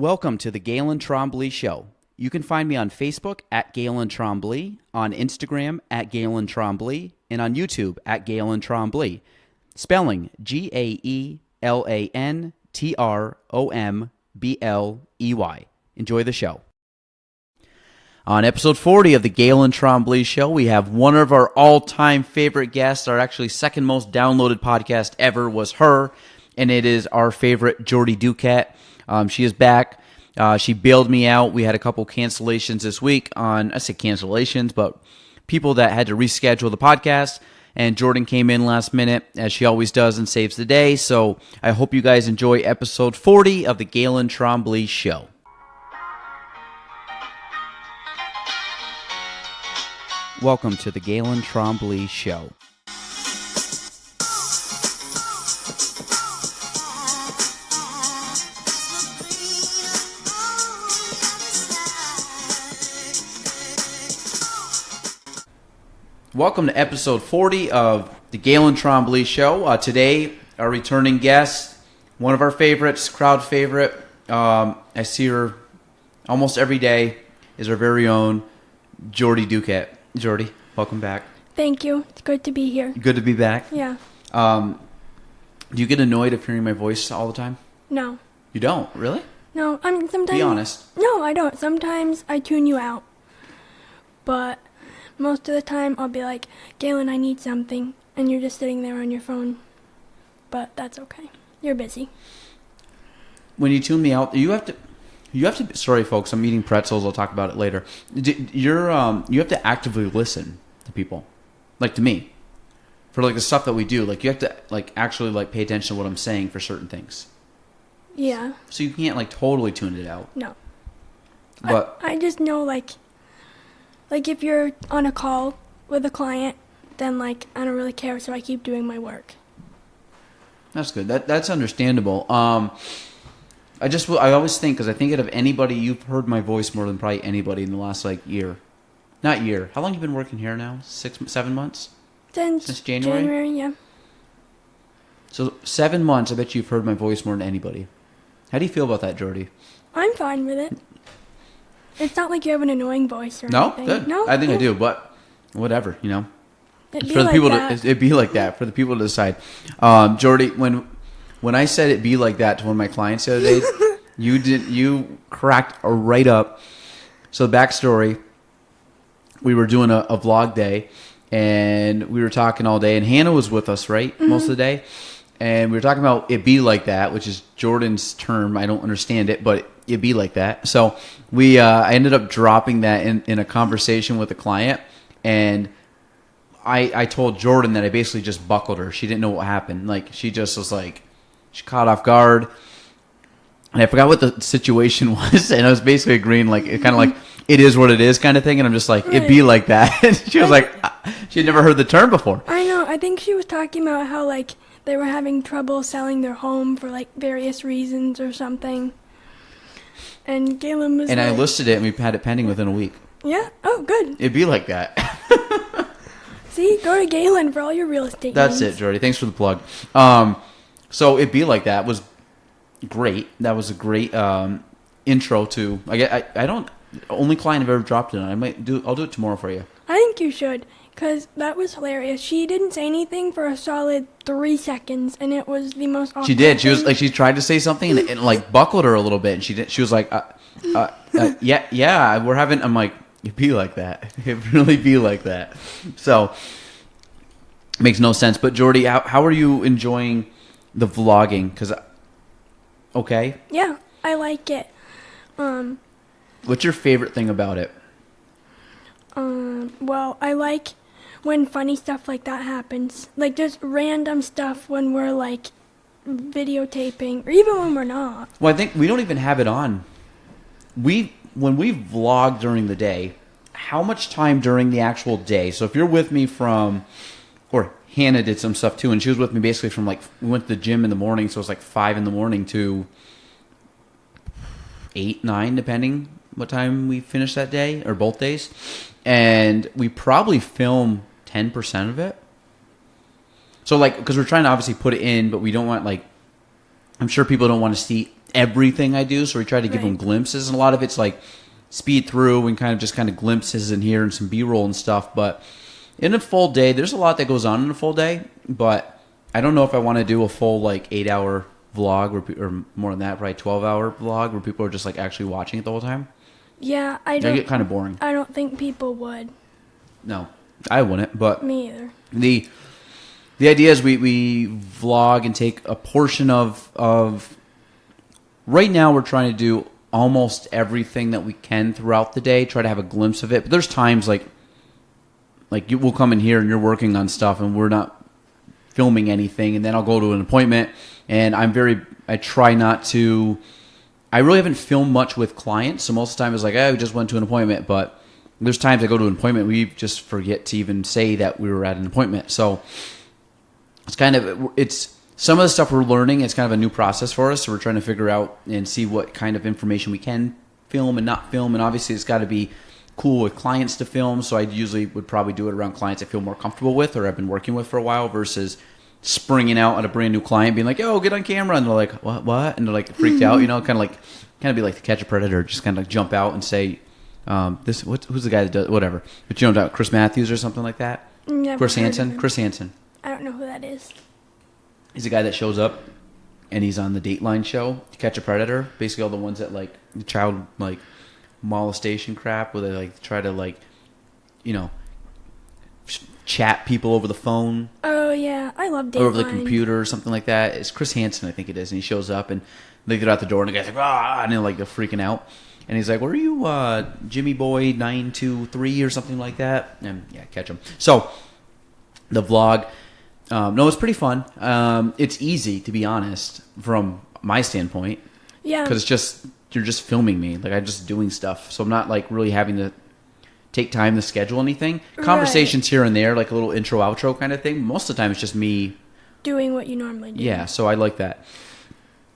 Welcome to the Gaelan Trombley Show. You can find me on Facebook at Gaelan Trombley, on Instagram at Gaelan Trombley, and on YouTube at Gaelan Trombley. Spelling Gaelan Trombley. Enjoy the show. On episode 40 of the Gaelan Trombley Show, we have one of our all-time favorite guests. Our actually second most downloaded podcast ever was her, and it is our favorite Jordy Duquette. She is back. She bailed me out. We had a couple cancellations this week I say cancellations, but people that had to reschedule the podcast. And Jordan came in last minute, as she always does, and saves the day. So I hope you guys enjoy episode 40 of the Gaelan Trombley Show. Welcome to the Gaelan Trombley Show. Welcome to episode 40 of the Gaelan Trombley Show. Today, our returning guest, one of our favorites, crowd favorite. I see her almost every day, is our very own Jordy Duquette. Jordy, welcome back. Thank you. It's good to be here. Good to be back. Yeah. Do you get annoyed of hearing my voice all the time? No. You don't? Really? No, sometimes... Be honest. No, I don't. Sometimes I tune you out. But most of the time, I'll be like, Gaelan, I need something. And you're just sitting there on your phone. But that's okay. You're busy. When you tune me out, you have to... Sorry, folks. I'm eating pretzels. I'll talk about it later. You have to actively listen to people, like to me, for like the stuff that we do. Like you have to like actually like pay attention to what I'm saying for certain things. Yeah. So you can't like totally tune it out. No. But I just know like if you're on a call with a client, then like I don't really care, so I keep doing my work. That's good. That's understandable. I always think, because I think out of anybody, you've heard my voice more than probably anybody in the last, like, year. Not year. How long have you been working here now? 7 months? Since January? January, yeah. So 7 months, I bet you've heard my voice more than anybody. How do you feel about that, Jordy? I'm fine with it. It's not like you have an annoying voice or anything. Good. No? I think I do, but whatever, you know. It'd It'd be like that for the people to decide. Jordy, when I said it'd be like that to one of my clients the other day, you cracked right up. So the backstory, we were doing a vlog day, and we were talking all day, and Hannah was with us, right, most of the day, and we were talking about it be like that, which is Jordan's term. I don't understand it, but it be like that. So I ended up dropping that in a conversation with a client, and I told Jordan that I basically just buckled her. She didn't know what happened. Like, she just was like, she caught off guard, and I forgot what the situation was, and I was basically agreeing, like, it kind of like, it is what it is kind of thing, and I'm just like, It'd be like that. And she was like, she had never heard the term before. I know. I think she was talking about how, like, they were having trouble selling their home for, like, various reasons or something. And Gaelan was I listed it, and we had it pending within a week. Yeah? Oh, good. It'd be like that. See? Go to Gaelan for all your real estate That's needs. it, Jordy. Thanks for the plug. So It Be Like That was great. That was a great intro to... I don't... Only client I've ever dropped it on. I'll do it tomorrow for you. I think you should, because that was hilarious. She didn't say anything for a solid 3 seconds, and it was the most awkward She did. She was thing. like, she tried to say something, and it like buckled her a little bit, and she was like, yeah, we're having... I'm like, it'd be like that. It'd really be like that. So, it makes no sense. But Jordy, how are you enjoying the vlogging? Because, okay. Yeah, I like it. What's your favorite thing about it? Well, I like when funny stuff like that happens. Like, just random stuff when we're, like, videotaping, or even when we're not. Well, I think we don't even have it on. When we vlog during the day, how much time during the actual day? So if you're with me or Hannah did some stuff too, and she was with me basically from like, we went to the gym in the morning, so it was like 5 in the morning to 8, 9, depending what time we finished that day, or both days. And we probably film 10% of it. So like, because we're trying to obviously put it in, but we don't want like, I'm sure people don't want to see everything I do, so we try to give Right. them glimpses, and a lot of it's like speed through and kind of glimpses in here and some B-roll and stuff. But in a full day, there's a lot that goes on in a full day, but I don't know if I want to do a full like 8-hour vlog or more than that, probably 12-hour vlog where people are just like actually watching it the whole time. Yeah, They get kind of boring. I don't think people would. No, I wouldn't. But Me either. the idea is we vlog and take a portion of. Right now, we're trying to do almost everything that we can throughout the day. Try to have a glimpse of it. But there's times like we'll come in here and you're working on stuff and we're not filming anything, and then I'll go to an appointment, and I try not to. I really haven't filmed much with clients, so most of the time it's like, we just went to an appointment. But there's times I go to an appointment, we just forget to even say that we were at an appointment. So it's some of the stuff we're learning. It's kind of a new process for us, so we're trying to figure out and see what kind of information we can film and not film. And obviously, it's got to be cool with clients to film. So I usually would probably do it around clients I feel more comfortable with or I've been working with for a while versus springing out at a brand new client being like, "Yo, get on camera," and they're like, "What?" And they're like freaked out, kind of be like to catch a predator, just kind of jump out and say, who's the guy that does whatever?" But you know, Chris Matthews or something like that. Never Chris heard of Hansen. him. Chris Hansen. I don't know who that is. He's a guy that shows up and he's on the Dateline show to catch a predator. Basically, all the ones that like the child like molestation crap, where they like try to like, chat people over the phone. Oh yeah, I love Dateline. Or over the computer or something like that. It's Chris Hansen, I think it is, and he shows up and they get out the door and the guy's like, and they're freaking out. And he's like, "Where are you, Jimmy Boy 923 or something like that?" And yeah, catch him. So the vlog, no, it's pretty fun. It's easy, to be honest, from my standpoint. Yeah. Because you're just filming me. Like, I'm just doing stuff. So I'm not like really having to take time to schedule anything. Conversations here and there, like a little intro, outro kind of thing. Most of the time, it's just me doing what you normally do. Yeah, so I like that.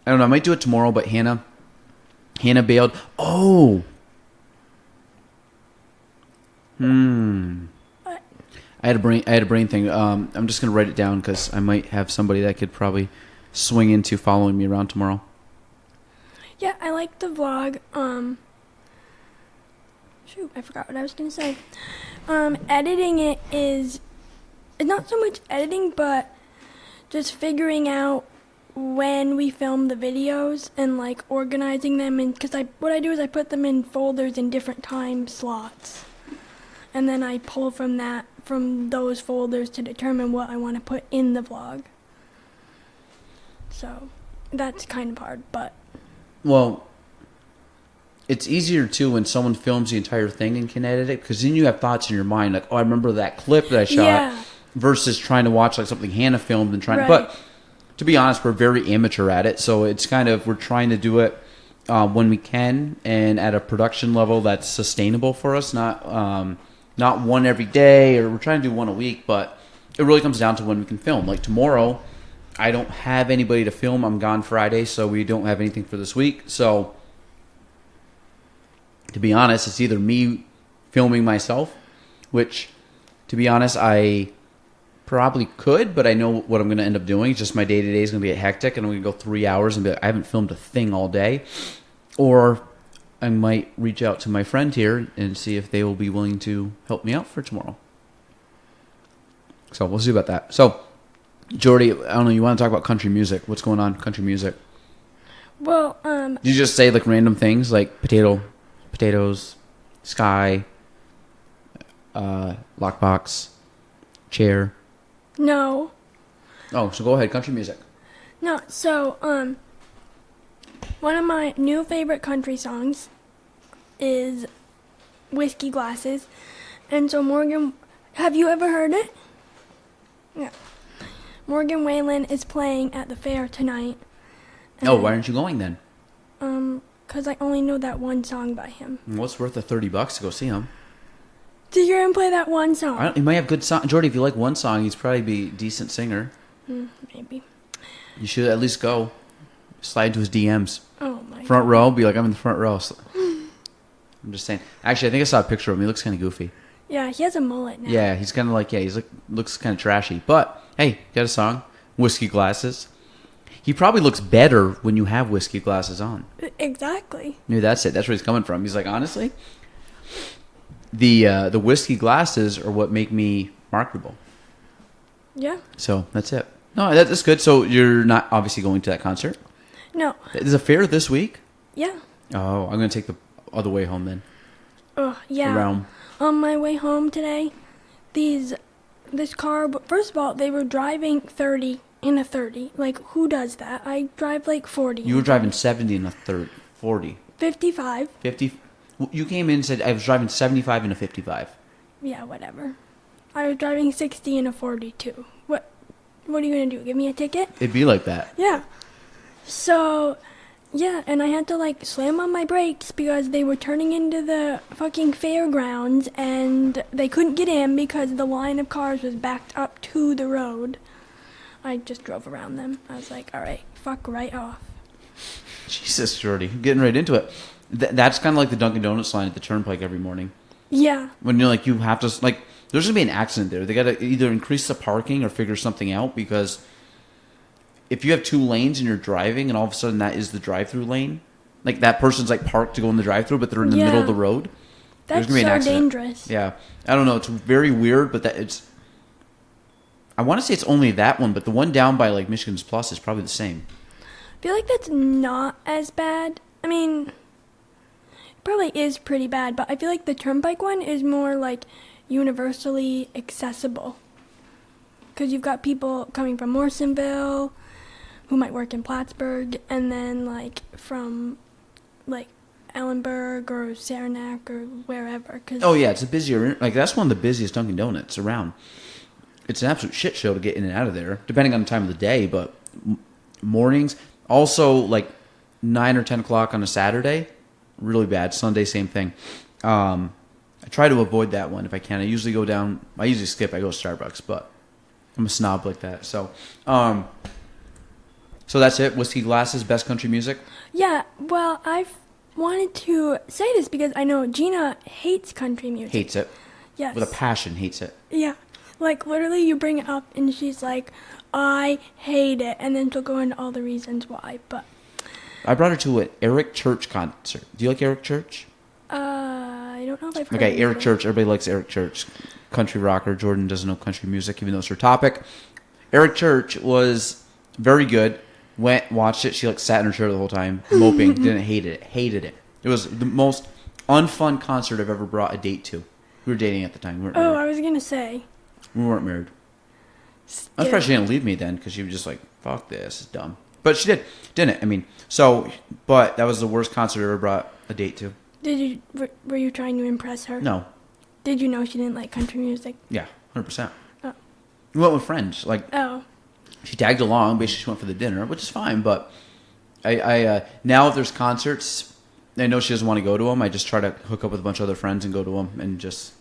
I don't know. I might do it tomorrow, but Hannah bailed. Oh. What? I had a brain thing. I'm just gonna write it down because I might have somebody that could probably swing into following me around tomorrow. Yeah, I like the vlog. Shoot, I forgot what I was going to say. Editing it is not so much editing, but just figuring out when we film the videos and like organizing them. And because what I do is I put them in folders in different time slots, and then I pull from those folders to determine what I want to put in the vlog. So that's kind of hard, but. Well, it's easier too when someone films the entire thing and can edit it, because then you have thoughts in your mind like, "Oh, I remember that clip that I shot," Yeah. versus trying to watch like something Hannah filmed and trying. Right. But to be honest, we're very amateur at it, so it's we're trying to do it when we can and at a production level that's sustainable for us. Not one every day, or we're trying to do one a week, but it really comes down to when we can film. Like tomorrow, I don't have anybody to film. I'm gone Friday, so we don't have anything for this week. So, to be honest, it's either me filming myself, which, to be honest, I probably could, but I know what I'm going to end up doing. It's just my day-to-day is going to be hectic, and I'm going to go 3 hours and be like, I haven't filmed a thing all day. Or I might reach out to my friend here and see if they will be willing to help me out for tomorrow. So, we'll see about that. So, Jordy, I don't know, you want to talk about country music? What's going on in country music? Well, Did you just say like random things like potatoes, sky, lockbox, chair? No. Oh, so go ahead, country music. No, so, one of my new favorite country songs is Whiskey Glasses. And so Morgan, have you ever heard it? Yeah. Morgan Whalen is playing at the fair tonight. Oh, why aren't you going then? Because I only know that one song by him. Well, it's worth the $30 to go see him. Did you hear him play that one song? He might have good song. Jordy, if you like one song, he's probably be a decent singer. Maybe. You should at least go. Slide to his DMs. Oh my Front row, be like, I'm in the front row. I'm just saying. Actually, I think I saw a picture of him. He looks kind of goofy. Yeah, he has a mullet now. Yeah, he's kind of like, looks kind of trashy. But, hey, got a song. Whiskey Glasses. He probably looks better when you have whiskey glasses on. Exactly. Maybe that's it. That's where he's coming from. He's like, honestly, the whiskey glasses are what make me marketable. Yeah. So that's it. No, that's good. So you're not obviously going to that concert? No. Is a fair this week? Yeah. Oh, I'm going to take the other way home then. Oh, yeah. Around. On my way home today, this car, first of all, they were driving 30 in a 30. Like, who does that? I drive like 40. You were driving 70 in a 40. 55. 50. You came in and said I was driving 75 in a 55. Yeah, whatever. I was driving 60 in a 42. What are you going to do? Give me a ticket? It'd be like that. Yeah. So, yeah, and I had to, like, slam on my brakes because they were turning into the fucking fairgrounds and they couldn't get in because the line of cars was backed up to the road. I just drove around them. I was like, all right, fuck right off. Jesus, Jordy. Getting right into it. That's kind of like the Dunkin' Donuts line at the Turnpike every morning. Yeah. When you're like, you have to, like, there's going to be an accident there. They got to either increase the parking or figure something out because if you have 2 lanes and you're driving and all of a sudden that is the drive-through lane, like that person's like parked to go in the drive-through, but they're in the middle of the road. That's gonna be an so accident. dangerous. Yeah. I don't know. It's very weird, but I want to say it's only that one, but the one down by like Michigan's Plus is probably the same. I feel like that's not as bad. I mean, it probably is pretty bad, but I feel like the Turnpike one is more like universally accessible. Because you've got people coming from Morrisonville who might work in Plattsburgh, and then like from like Ellenburg or Saranac or wherever. Oh yeah, it's a busier, like that's one of the busiest Dunkin' Donuts around. It's an absolute shit show to get in and out of there, depending on the time of the day, but mornings, also like 9 or 10 o'clock on a Saturday, really bad. Sunday, same thing. I try to avoid that one if I can. I usually skip, I go to Starbucks, but I'm a snob like that. So that's it. Whiskey glasses, best country music? Yeah, well, I've wanted to say this because I know Gina hates country music. Hates it. Yes. With a passion, hates it. Yeah. Like, literally, you bring it up, and she's like, I hate it. And then she'll go into all the reasons why, but... I brought her to an Eric Church concert. Do you like Eric Church? I don't know if I've heard Okay, of Eric it. Church. Everybody likes Eric Church. Country rocker. Jordan doesn't know country music, even though it's her topic. Eric Church was very good. Went, watched it. She like sat in her chair the whole time, moping. Didn't hate it. Hated it. It was the most unfun concert I've ever brought a date to. We were dating at the time. We weren't married. I was going to say. We weren't married. I'm surprised she didn't leave me then, because she was just like, fuck this, it's dumb. But she didn't. I mean, but that was the worst concert I ever brought a date to. Were you trying to impress her? No. Did you know she didn't like country music? Yeah, 100%. Oh. We went with friends. Like, Oh. she tagged along, basically she went for the dinner, which is fine, but I now if there's concerts, I know she doesn't want to go to them, I just try to hook up with a bunch of other friends and go to them, and just...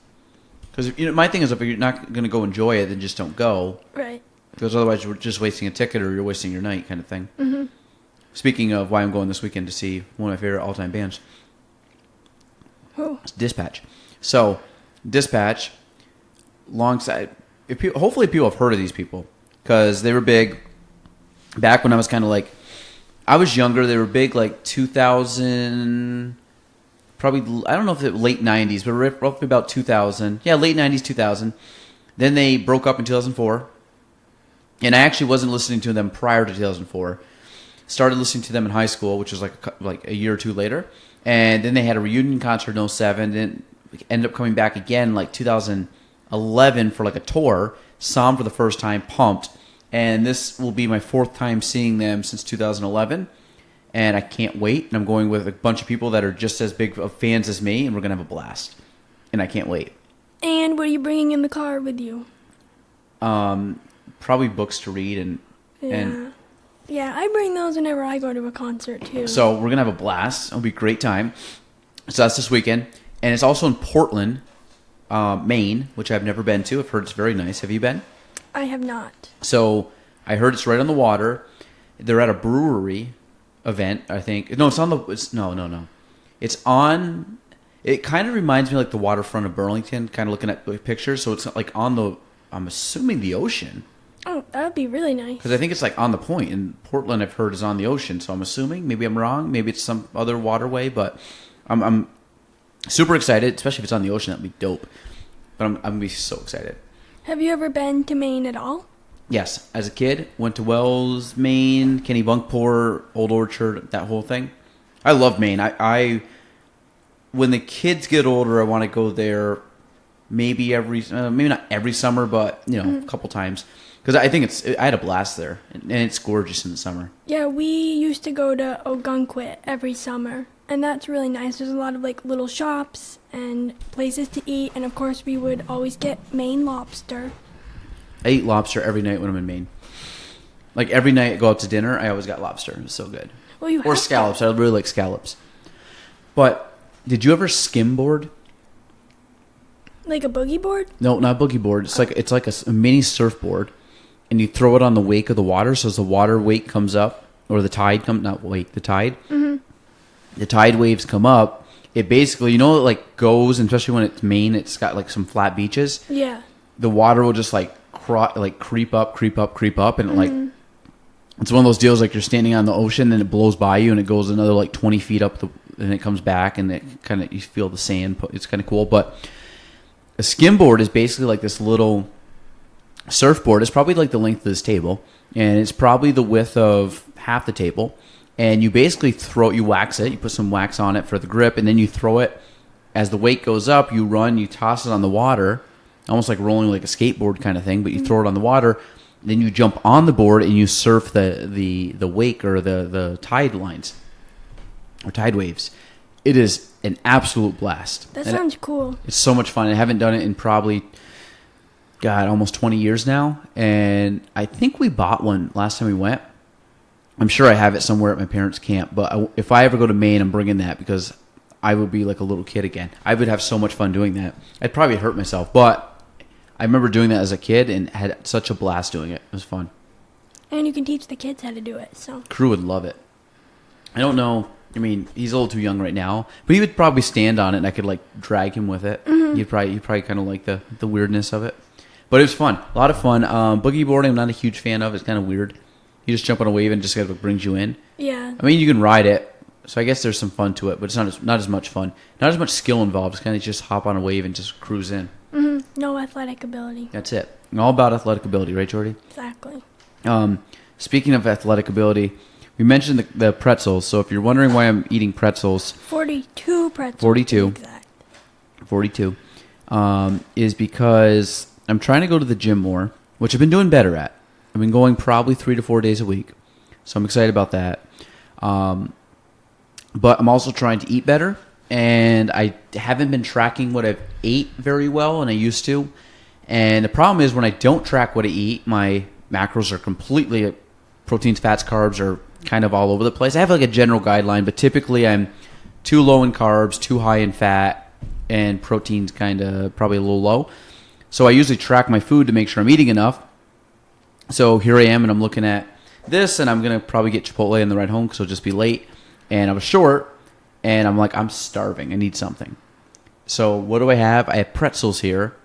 Because my thing is, if you're not going to go enjoy it, then just don't go. Right. Because otherwise you're just wasting a ticket or you're wasting your night kind of thing. Mm-hmm. Speaking of why I'm going this weekend to see one of my favorite all-time bands. Who? It's Dispatch. So, Dispatch, alongside... hopefully people have heard of these people. Because they were big back when I was kind of like... I was younger. They were big like 2000... Probably, I don't know if it late 90s, but roughly about 2000. Yeah, late 90s, 2000. Then they broke up in 2004. And I actually wasn't listening to them prior to 2004. Started listening to them in high school, which was like a year or two later. And then they had a reunion concert in 07. Then ended up coming back again like 2011 for like a tour. Saw them for the first time, pumped. And this will be my 4th time seeing them since 2011. And I can't wait. And I'm going with a bunch of people that are just as big of fans as me, and we're going to have a blast. And I can't wait. And what are you bringing in the car with you? Probably books to read. Yeah, I bring those whenever I go to a concert, too. So we're going to have a blast. It'll be a great time. So that's this weekend. And it's also in Portland, Maine, which I've never been to. I've heard it's very nice. Have you been? I have not. So I heard it's right on the water. They're at a brewery event, I think. No, it's on the... No. It's on... It kind of reminds me like the waterfront of Burlington, kind of looking at the pictures. So it's like on the... I'm assuming the ocean. Oh, that would be really nice. Because I think it's like on the point. And Portland, I've heard, is on the ocean. So I'm assuming. Maybe I'm wrong. Maybe it's some other waterway. But I'm super excited, especially if it's on the ocean. That'd be dope. But I'm going to be so excited. Have you ever been to Maine at all? Yes. As a kid, went to Wells, Maine, Kennebunkport, Old Orchard, that whole thing. I love Maine. I when the kids get older, I want to go there maybe maybe not every summer, but, a couple times. Because I think I had a blast there, and it's gorgeous in the summer. Yeah, we used to go to Ogunquit every summer, and that's really nice. There's a lot of, little shops and places to eat, and, of course, we would always get Maine lobster. I eat lobster every night when I'm in Maine. Like, every night I go out to dinner, I always got lobster. It was so good. Well, or scallops. I really like scallops. But did you ever skimboard? Like a boogie board? No, not boogie board. It's like a mini surfboard. And you throw it on the wake of the water, so as the water wake comes up, or the tide the tide. Mm-hmm. The tide waves come up. It basically, it goes, and especially when it's Maine, it's got some flat beaches. Yeah. The water will just creep up, and it's one of those deals you're standing on the ocean, and it blows by you, and it goes another 20 feet up, and it comes back, and it you feel the sand. It's kind of cool, but a skimboard is basically this little surfboard. Is probably the length of this table, and it's probably the width of half the table, and you basically you wax it, you put some wax on it for the grip, and then you throw it as the weight goes up. You run, you toss it on the water, almost like rolling a skateboard kind of thing, but you throw it on the water, then you jump on the board and you surf the wake or the tide lines or tide waves. It is an absolute blast. That sounds cool. It's so much fun. I haven't done it in probably almost 20 years now, and I think we bought one last time we went. I'm sure I have it somewhere at my parents' camp, but if I ever go to Maine, I'm bringing that because I would be like a little kid again. I would have so much fun doing that. I'd probably hurt myself, but I remember doing that as a kid and had such a blast doing it. It was fun. And you can teach the kids how to do it. So Crew would love it. I don't know. I mean, he's a little too young right now, but he would probably stand on it, and I could drag him with it. Mm-hmm. You'd probably kind of like the weirdness of it. But it was fun. A lot of fun. Boogie boarding, I'm not a huge fan of. It's kind of weird. You just jump on a wave and just kind of brings you in. Yeah. I mean, you can ride it, so I guess there's some fun to it, but it's not as much fun. Not as much skill involved. It's kind of just hop on a wave and just cruise in. Mm-hmm. No athletic ability. That's it. All about athletic ability, right, Jordy? Exactly. Speaking of athletic ability, we mentioned the pretzels. So if you're wondering why I'm eating pretzels, 42 pretzels. 42. Exact. 42 is because I'm trying to go to the gym more, which I've been doing better at. I've been going probably 3 to 4 days a week, so I'm excited about that. But I'm also trying to eat better, and I haven't been tracking what I've ate very well, and I used to. And the problem is when I don't track what I eat, my macros are completely proteins, fats, carbs are kind of all over the place. I have a general guideline, but typically I'm too low in carbs, too high in fat, and proteins kind of probably a little low. So I usually track my food to make sure I'm eating enough. So here I am, and I'm looking at this, and I'm going to probably get Chipotle on the ride home because it'll just be late. And I was short, and I'm starving. I need something. So what do I have? I have pretzels here,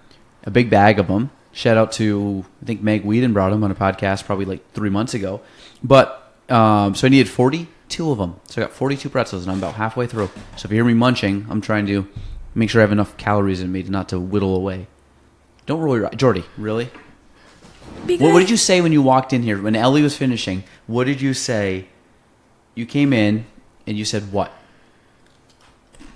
a big bag of them. Shout out to, I think Meg Whedon brought them on a podcast probably 3 months ago. But, so I needed 42 of them. So I got 42 pretzels, and I'm about halfway through. So if you hear me munching, I'm trying to make sure I have enough calories in me not to whittle away. Don't roll your eyes. Jordy, really? What did you say when you walked in here? When Ellie was finishing, what did you say? You came in, and you said what?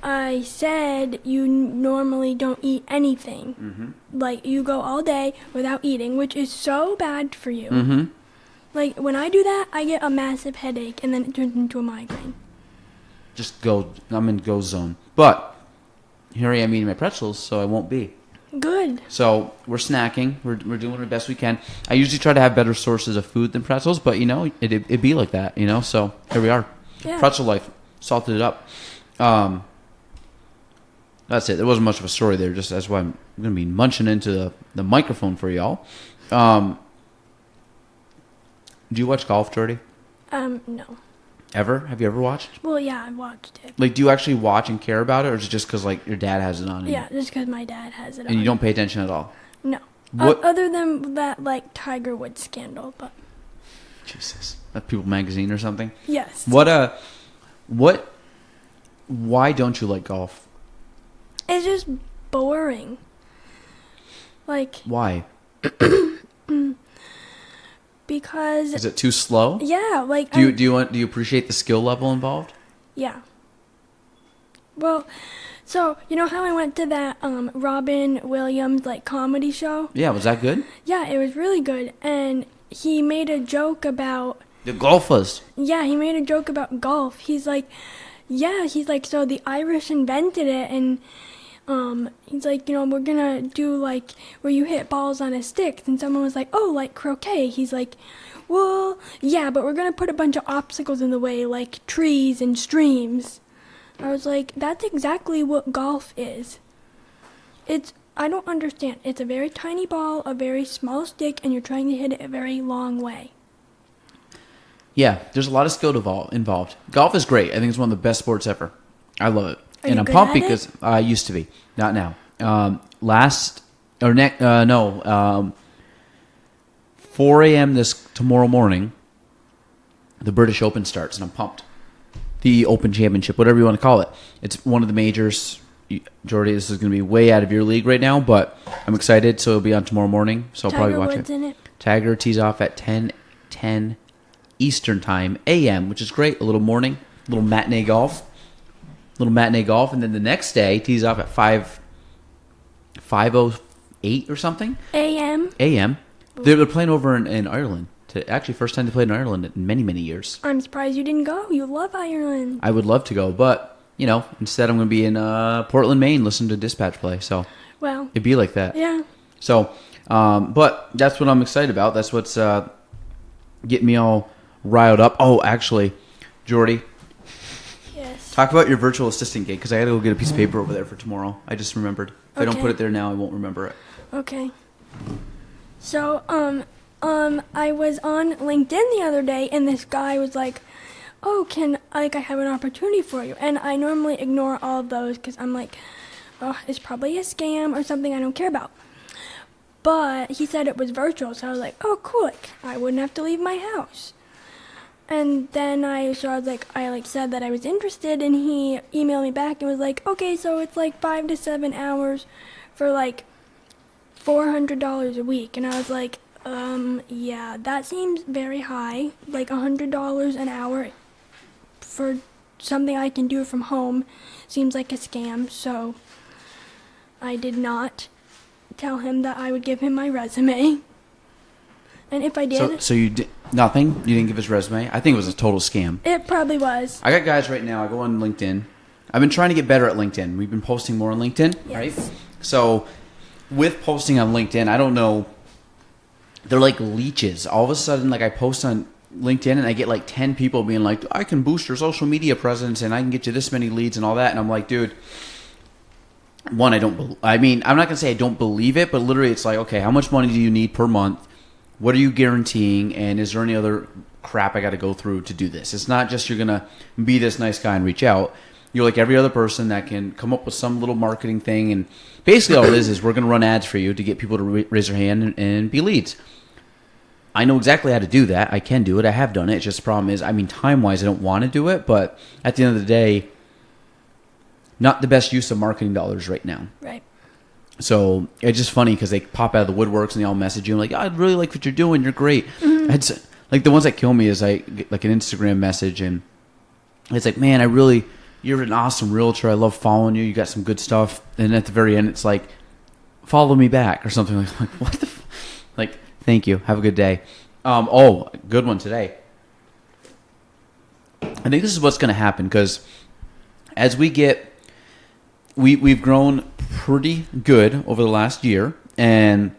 I said you normally don't eat anything. Mm-hmm. You go all day without eating, which is so bad for you. Mm-hmm. When I do that, I get a massive headache, and then it turns into a migraine. I'm in go zone. But here I am eating my pretzels, so I won't be. Good. So we're snacking. We're doing our best we can. I usually try to have better sources of food than pretzels, but, it'd be like that, So here we are. Yeah. Pretzel life. Salted it up. That's it. There wasn't much of a story there. Just that's why I'm going to be munching into the microphone for y'all. Do you watch golf, Jordy? No. Ever? Have you ever watched? Well, yeah, I've watched it. Do you actually watch and care about it, or is it just because, your dad has it on? Yeah, just because my dad has it on. And you don't pay attention at all? No. What? Other than that, like, Tiger Woods scandal, but... Jesus. That People magazine or something? Yes. Why don't you like golf? It's just boring. Like... Why? Because... Is it too slow? Yeah, like... Do you appreciate the skill level involved? Yeah. Well, so, you know how I went to that Robin Williams, like, comedy show? Yeah, was that good? Yeah, it was really good. And he made a joke about... The golfers. Yeah, he made a joke about golf. He's like, so the Irish invented it, and he's like, you know, we're gonna do, like, where you hit balls on a stick. And someone was like, oh, like croquet. He's like, well, yeah, but we're gonna put a bunch of obstacles in the way, like trees and streams. I was like, that's exactly what golf is. I don't understand. It's a very tiny ball, a very small stick, and you're trying to hit it a very long way. Yeah, there's a lot of skill involved. Golf is great. I think it's one of the best sports ever. I love it. Are and you I'm good pumped at because it? I used to be. Not now. 4 a.m. tomorrow morning, the British Open starts, and I'm pumped. The Open Championship, whatever you want to call it. It's one of the majors. Jordy, this is going to be way out of your league right now, but I'm excited. So it'll be on tomorrow morning. So I'll probably watch Woods it. In it. Tiger tees off at 10:10 Eastern Time a.m., which is great. A little morning, little matinee golf, and then the next day tees off at 5:08 or something A.M. They're playing over in Ireland. Actually, first time they played in Ireland in many, many years. I'm surprised you didn't go. You love Ireland. I would love to go, but, you know, instead I'm going to be in Portland, Maine, listening to Dispatch play. So Well, it'd be like that. yeah. So, but that's what I'm excited about. That's what's getting me all riled up. Oh, actually, Jordy, Yes. talk about your virtual assistant gig, because I got to go get a piece of paper over there for tomorrow. I just remembered. If I don't Okay. put it there now, I won't remember it. Okay. So, I was on LinkedIn the other day, and this guy was like, oh, I have an opportunity for you. And I normally ignore all of those because I'm like, oh, it's probably a scam or something I don't care about. But he said it was virtual, so I was like, oh, cool, like, I wouldn't have to leave my house. And then I said that I was interested, and he emailed me back and was like, okay, so it's like 5 to 7 hours for like $400 a week. And I was like, yeah, that seems very high, like $100 an hour for something I can do from home seems like a scam. So I did not tell him that I would give him my resume. And if I did... So you did nothing? You didn't give his resume? I think it was a total scam. It probably was. I got guys right now. I go on LinkedIn. I've been trying to get better at LinkedIn. We've been posting more on LinkedIn, Yes. right? So with posting on LinkedIn, I don't know. They're like leeches. All of a sudden, like I post on LinkedIn and I get like 10 people being like, I can boost your social media presence and I can get you this many leads and all that. And I'm like, dude, one, I'm not going to say I don't believe it, but literally it's like, okay, how much money do you need per month? What are you guaranteeing? And is there any other crap I got to go through to do this? It's not just you're going to be this nice guy and reach out. You're like every other person that can come up with some little marketing thing. And basically all it is we're going to run ads for you to get people to raise their hand and be leads. I know exactly how to do that. I can do it. I have done it. It's just the problem is, time-wise, I don't want to do it. But at the end of the day, not the best use of marketing dollars right now. Right. So it's just funny because they pop out of the woodworks and they all message you. I'm like, I really like what you're doing. You're great. Mm-hmm. Like the ones that kill me is I get like an Instagram message and it's like, man, you're an awesome realtor. I love following you. You got some good stuff. And at the very end, it's like, follow me back or something like what the like, thank you. Have a good day. Good one today. I think this is what's going to happen because as we've grown pretty good over the last year, and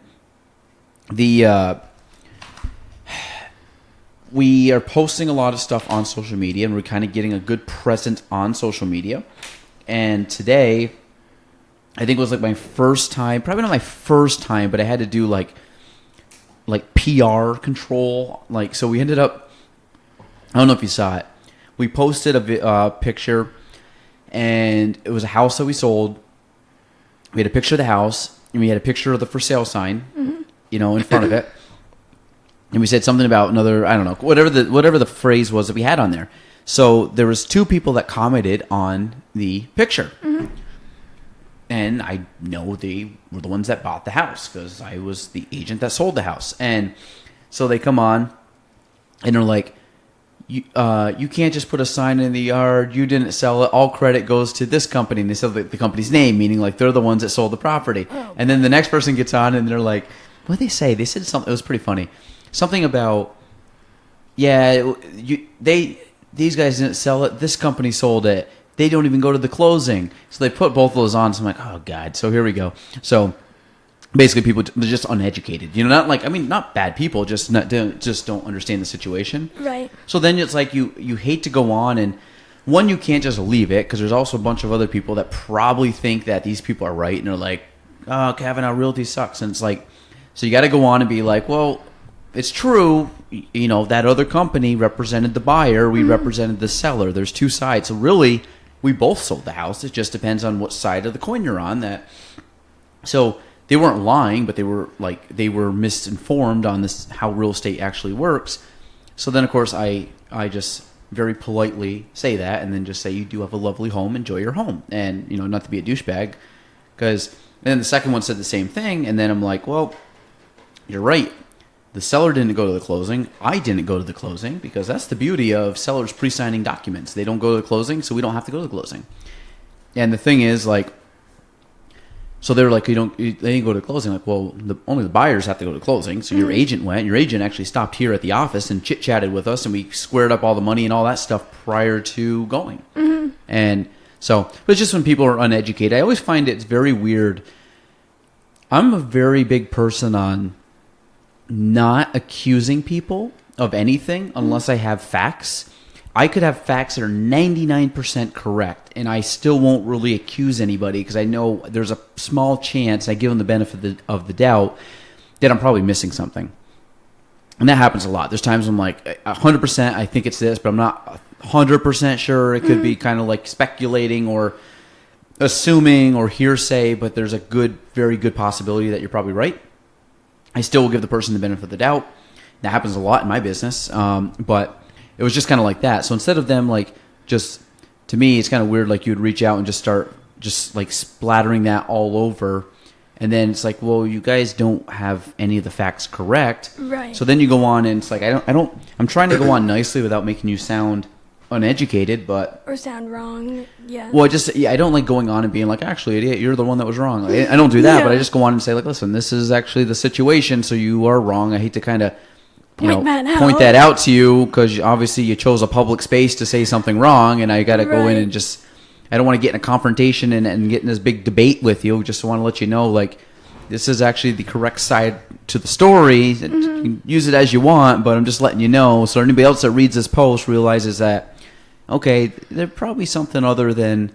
we are posting a lot of stuff on social media, and we're kind of getting a good presence on social media. And today, I think it was like my first time, probably not my first time, but I had to do like PR control. Like, so we ended up, I don't know if you saw it. We posted a picture, and it was a house that we sold. We had a picture of the house, and we had a picture of the for sale sign. Mm-hmm. in front of it. And we said something about another, I don't know, whatever the phrase was that we had on there. So there was 2 people that commented on the picture. Mm-hmm. And I know they were the ones that bought the house because I was the agent that sold the house. And so they come on and they're like, you can't just put a sign in the yard. You didn't sell it. All credit goes to this company. And they said the company's name, meaning like they're the ones that sold the property. Oh. And then the next person gets on and they're like, what did they say? They said something. It was pretty funny. Something about, these guys didn't sell it. This company sold it. They don't even go to the closing. So they put both of those on. So I'm like, oh, God. So here we go. So basically people, they're just uneducated. Not bad people, just don't understand the situation. Right. So then it's like you hate to go on. And one, you can't just leave it because there's also a bunch of other people that probably think that these people are right. And they're like, oh, Kavanaugh Realty sucks. And it's like, so you got to go on and be like, well, it's true, that other company represented the buyer. We represented the seller. There's 2 sides. So really, we both sold the house. It just depends on what side of the coin you're on. So they weren't lying, but they were misinformed on this, how real estate actually works. So then, of course, I just very politely say that and then just say, you do have a lovely home. Enjoy your home. And, not to be a douchebag. Because then the second one said the same thing. And then I'm like, well, you're right. The seller didn't go to the closing. I didn't go to the closing because that's the beauty of sellers pre-signing documents. They don't go to the closing, so we don't have to go to the closing. And the thing is, so they were like, they didn't go to the closing. Like, well, only the buyers have to go to the closing. So your agent went. Your agent actually stopped here at the office and chit-chatted with us, and we squared up all the money and all that stuff prior to going. Mm-hmm. And so, but just when people are uneducated, I always find it's very weird. I'm a very big person on not accusing people of anything unless I have facts. I could have facts that are 99% correct, and I still won't really accuse anybody because I know there's a small chance, I give them the benefit of the doubt, that I'm probably missing something. And that happens a lot. There's times I'm like, 100% I think it's this, but I'm not 100% sure. It could be kind of like speculating or assuming or hearsay, but there's a very good possibility that you're probably right. I still will give the person the benefit of the doubt. That happens a lot in my business, but it was just kind of like that. So instead of them to me, it's kind of weird. Like you'd reach out and just start splattering that all over, and then it's like, well, you guys don't have any of the facts correct, right? So then you go on and it's like, I'm trying to go on nicely without making you sound uneducated, or sound wrong. Yeah. Well, I don't like going on and being like, actually, idiot, you're the one that was wrong. I don't do that, but I just go on and say, like, listen, this is actually the situation, so you are wrong. I hate to kind of point that out to you because obviously you chose a public space to say something wrong, and I got to go in and I don't want to get in a confrontation and get in this big debate with you. Just want to let you know, like, this is actually the correct side to the story. You can use it as you want, but I'm just letting you know so anybody else that reads this post realizes that, okay, there's probably something other than,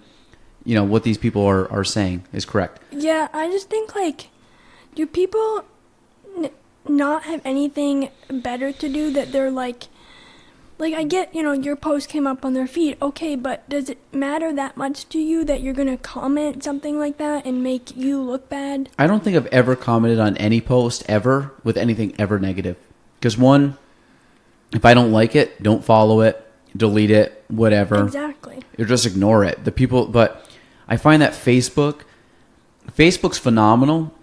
what these people are saying is correct. Yeah, I just think, do people not have anything better to do that they're like I get, your post came up on their feed, okay, but does it matter that much to you that you're going to comment something like that and make you look bad? I don't think I've ever commented on any post ever with anything ever negative. Because one, if I don't like it, don't follow it. Delete it, whatever. Exactly. Or just ignore it. But I find that Facebook's phenomenal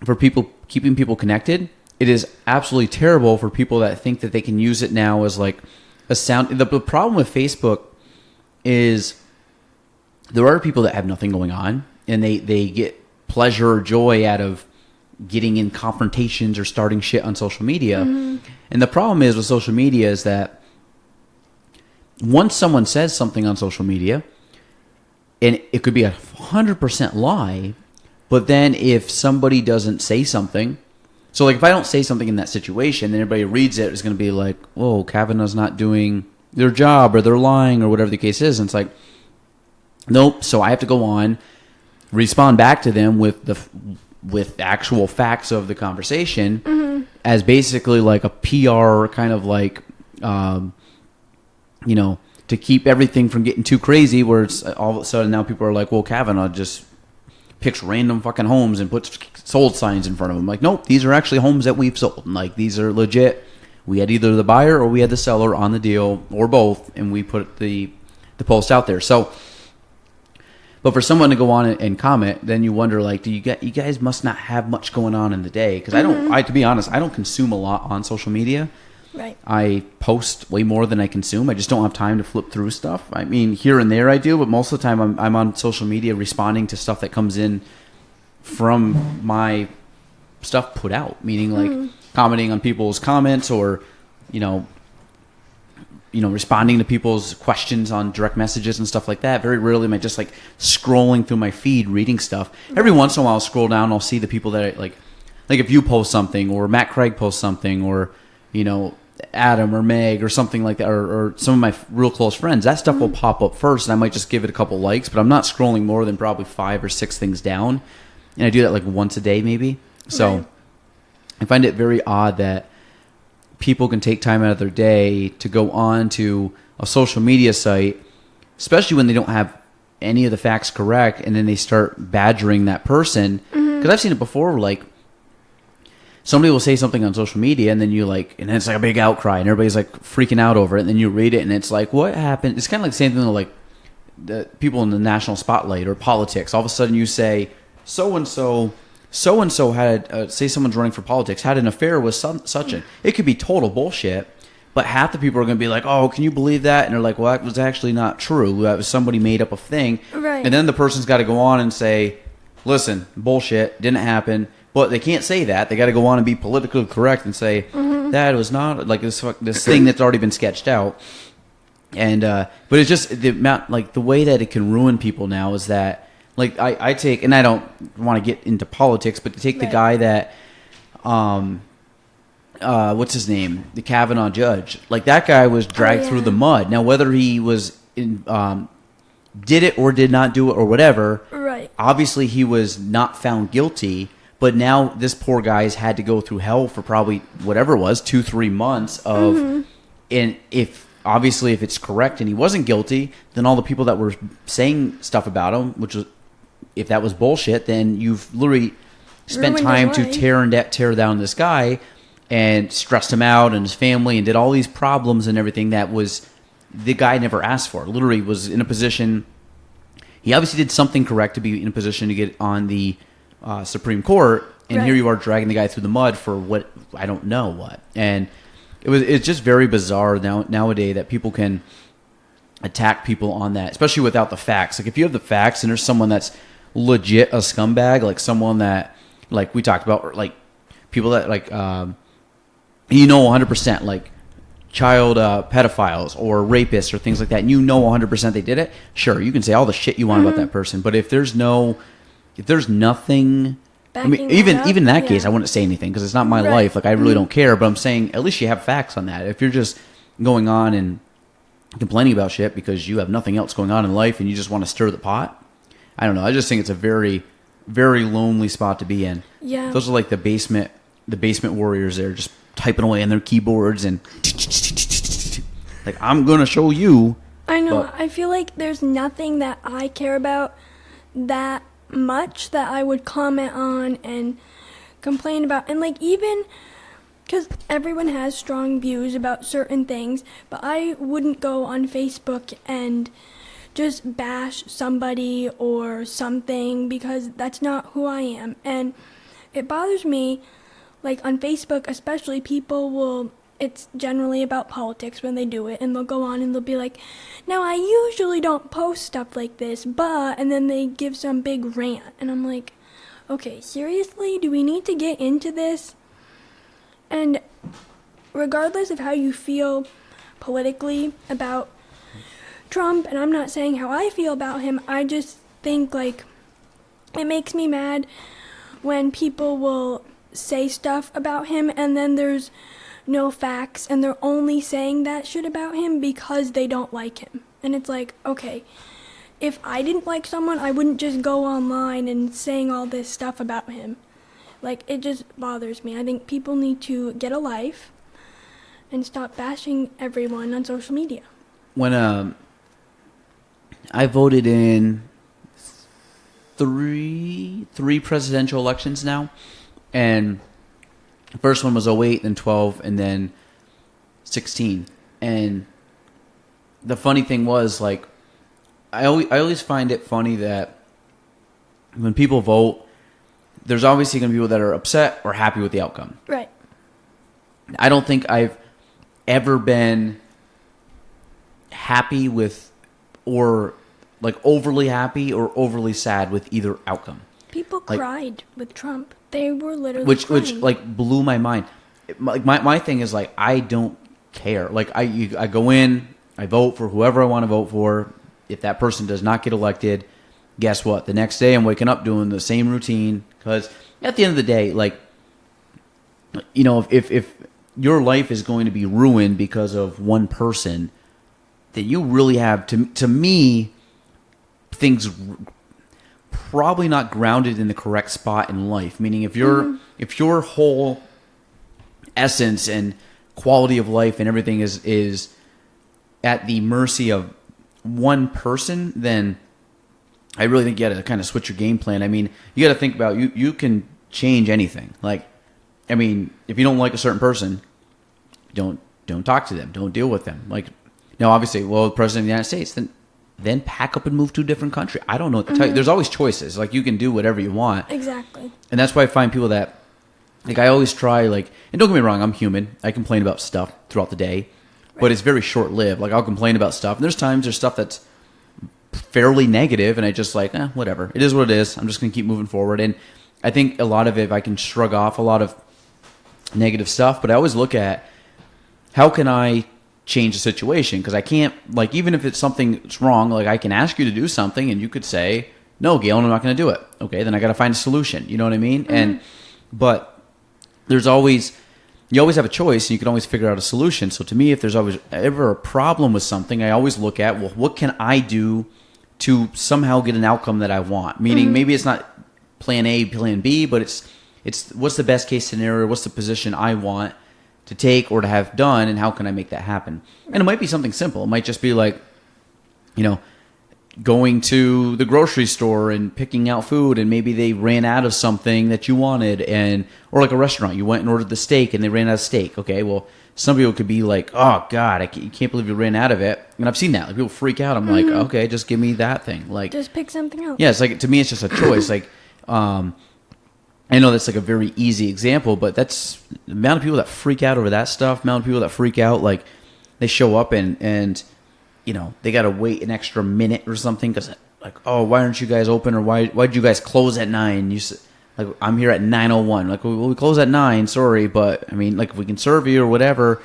for keeping people connected. It is absolutely terrible for people that think that they can use it now as like a sound. The problem with Facebook is there are people that have nothing going on and they get pleasure or joy out of getting in confrontations or starting shit on social media. Mm-hmm. And the problem is with social media is that once someone says something on social media, and it could be 100% lie, but then if somebody doesn't say something, so like if I don't say something in that situation, then everybody reads it, it's going to be like, whoa, Kavanaugh's not doing their job, or they're lying, or whatever the case is. And it's like, nope. So I have to go on, respond back to them with actual facts of the conversation, as basically like a PR kind of like, to keep everything from getting too crazy, where it's all of a sudden now people are like, well, Kavanaugh just picks random fucking homes and puts sold signs in front of them. Like, nope, these are actually homes that we've sold. Like, these are legit. We had either the buyer or we had the seller on the deal, or both, and we put the post out there. So, but for someone to go on and comment, then you wonder, like, you guys must not have much going on in the day, because to be honest, I don't consume a lot on social media. Right. I post way more than I consume. I just don't have time to flip through stuff. I mean, here and there I do, but most of the time I'm on social media responding to stuff that comes in from my stuff put out, meaning like commenting on people's comments, or responding to people's questions on direct messages and stuff like that. Very rarely am I just like scrolling through my feed reading stuff. Every once in a while I'll scroll down and I'll see the people that I like if you post something, or Matt Craig posts something, or Adam or Meg or something like that, or some of my real close friends, that stuff will pop up first, and I might just give it a couple likes, but I'm not scrolling more than probably 5 or 6 things down, and I do that like once a day maybe. So right. I find it very odd that people can take time out of their day to go on to a social media site, especially when they don't have any of the facts correct, and then they start badgering that person. Because I've seen it before, like, somebody will say something on social media, and then and it's like a big outcry, and everybody's like freaking out over it, and then you read it, and it's like, what happened? It's kind of like the same thing with like the people in the national spotlight or politics. All of a sudden you say, so-and-so had, say someone's running for politics, had an affair with such and it could be total bullshit, but half the people are going to be like, oh, can you believe that? And they're like, well, that was actually not true. That was somebody made up a thing. Right. And then the person's got to go on and say, listen, bullshit, didn't happen. But they can't say that. They got to go on and be politically correct and say, that was not, like, this thing that's already been sketched out. And, but it's just, the amount, like, the way that it can ruin people now is that, like, I take, and I don't want to get into politics, but to take the guy that, what's his name? The Kavanaugh judge. Like, that guy was dragged through the mud. Now, whether he was did it or did not do it or whatever, right. Obviously he was not found guilty, but now this poor guy's had to go through hell for probably whatever it was, 2-3 months of, and if it's correct and he wasn't guilty, then all the people that were saying stuff about him, which was, if that was bullshit, then you've literally spent time to tear down this guy and stressed him out and his family and did all these problems and everything that was the guy never asked for. Literally was in a position, he obviously did something correct to be in a position to get on the Supreme Court, and here you are dragging the guy through the mud for what, I don't know what. And it's just very bizarre nowadays that people can attack people on that, especially without the facts. Like, if you have the facts and there's someone that's legit a scumbag, like someone that, like we talked about, or like people that like 100% like child pedophiles or rapists or things like that, and 100% they did it, sure, you can say all the shit you want about that person, but if there's nothing, I mean, even in that case, I wouldn't say anything because it's not my life. Like, I really don't care, but I'm saying at least you have facts on that. If you're just going on and complaining about shit because you have nothing else going on in life and you just want to stir the pot, I don't know. I just think it's a very, very lonely spot to be in. Yeah. Those are like the basement warriors there, just typing away on their keyboards and like, I'm going to show you. I know. I feel like there's nothing that I care about that much that I would comment on and complain about. And like, even because everyone has strong views about certain things, but I wouldn't go on Facebook and just bash somebody or something because that's not who I am. And it bothers me, like on Facebook especially, people will, it's generally about politics when they do it, and they'll go on and they'll be like, now I usually don't post stuff like this, but, and then they give some big rant, and I'm like, okay, seriously, do we need to get into this? And regardless of how you feel politically about Trump, and I'm not saying how I feel about him, I just think, like, it makes me mad when people will say stuff about him and then there's no facts and they're only saying that shit about him because they don't like him. And it's like, okay, if I didn't like someone, I wouldn't just go online and saying all this stuff about him. Like, it just bothers me. I think people need to get a life and stop bashing everyone on social media. When I voted in three presidential elections now, and the first one was 08, then 12, and then 16. And the funny thing was, like, I always find it funny that when people vote, there's obviously going to be people that are upset or happy with the outcome. Right. I don't think I've ever been happy with, or like overly happy or overly sad with either outcome. People cried with Trump. They were literally which crying. like blew my mind. My thing is, like, I don't care. Like, I go in, I vote for whoever I want to vote for. If that person does not get elected, guess what? The next day I'm waking up doing the same routine, because at the end of the day, like, you know, if your life is going to be ruined because of one person, then you really have to me, things probably not grounded in the correct spot in life. Meaning, if your whole essence and quality of life and everything is at the mercy of one person, then I really think you got to kind of switch your game plan. I mean, you got to think about, you can change anything. Like, I mean, if you don't like a certain person, don't talk to them, don't deal with them. Like, now, obviously, well, the president of the United States, then pack up and move to a different country. I don't know what to tell you. There's always choices. Like, you can do whatever you want. Exactly. And that's why I find people that, like, I always try, like, and don't get me wrong, I'm human. I complain about stuff throughout the day, but it's very short-lived. Like, I'll complain about stuff, and there's stuff that's fairly negative, and I just like, whatever. It is what it is. I'm just going to keep moving forward. And I think a lot of it, I can shrug off a lot of negative stuff, but I always look at, how can I change the situation? Because I can't, like, even if it's something that's wrong, like, I can ask you to do something and you could say, no, Gaelan, I'm not going to do it. Okay, then I got to find a solution. You know what I mean? But you always have a choice, and you can always figure out a solution. So to me, if there's ever a problem with something, I always look at, well, what can I do to somehow get an outcome that I want? Meaning, maybe it's not plan A, plan B, but it's what's the best case scenario? What's the position I want to take or to have done, and how can I make that happen? And it might be something simple. It might just be like, you know, going to the grocery store and picking out food, and maybe they ran out of something that you wanted, or like a restaurant, you went and ordered the steak and they ran out of steak. Okay, well, some people could be like, oh God, you can't believe you ran out of it. And I've seen that. Like, people freak out. I'm like, okay, just give me that thing. Like, just pick something else. Yeah, it's like, to me, it's just a choice. Like, I know that's like a very easy example, but that's the amount of people that freak out over that stuff. The amount of people that freak out, like, they show up and you know, they got to wait an extra minute or something because, like, oh, why aren't you guys open? Or why'd you guys close at 9? Like, I'm here at 9:01. Like, well, we close at 9. Sorry, but I mean, like, if we can serve you or whatever.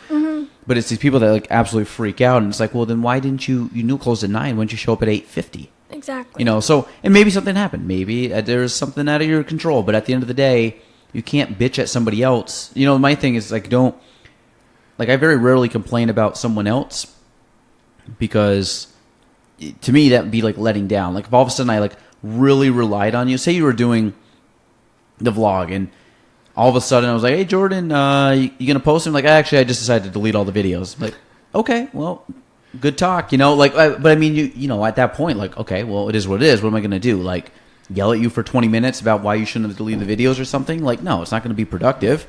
But it's these people that, like, absolutely freak out, and it's like, well, then why didn't you knew it closed at 9? Why didn't you show up at 8:50? Exactly. You know, so, and maybe something happened. Maybe there's something out of your control. But at the end of the day, you can't bitch at somebody else. You know, my thing is, like, I very rarely complain about someone else, because to me that would be like letting down. Like, if all of a sudden I, like, really relied on you, say you were doing the vlog and all of a sudden I was like, hey Jordan, you gonna post them? Like, I just decided to delete all the videos. Like, okay, well, good talk, you know, like, but I mean, you know, at that point, like, okay, well, it is what it is. What am I gonna do? Like, yell at you for 20 minutes about why you shouldn't have deleted the videos or something? Like, no, it's not gonna be productive.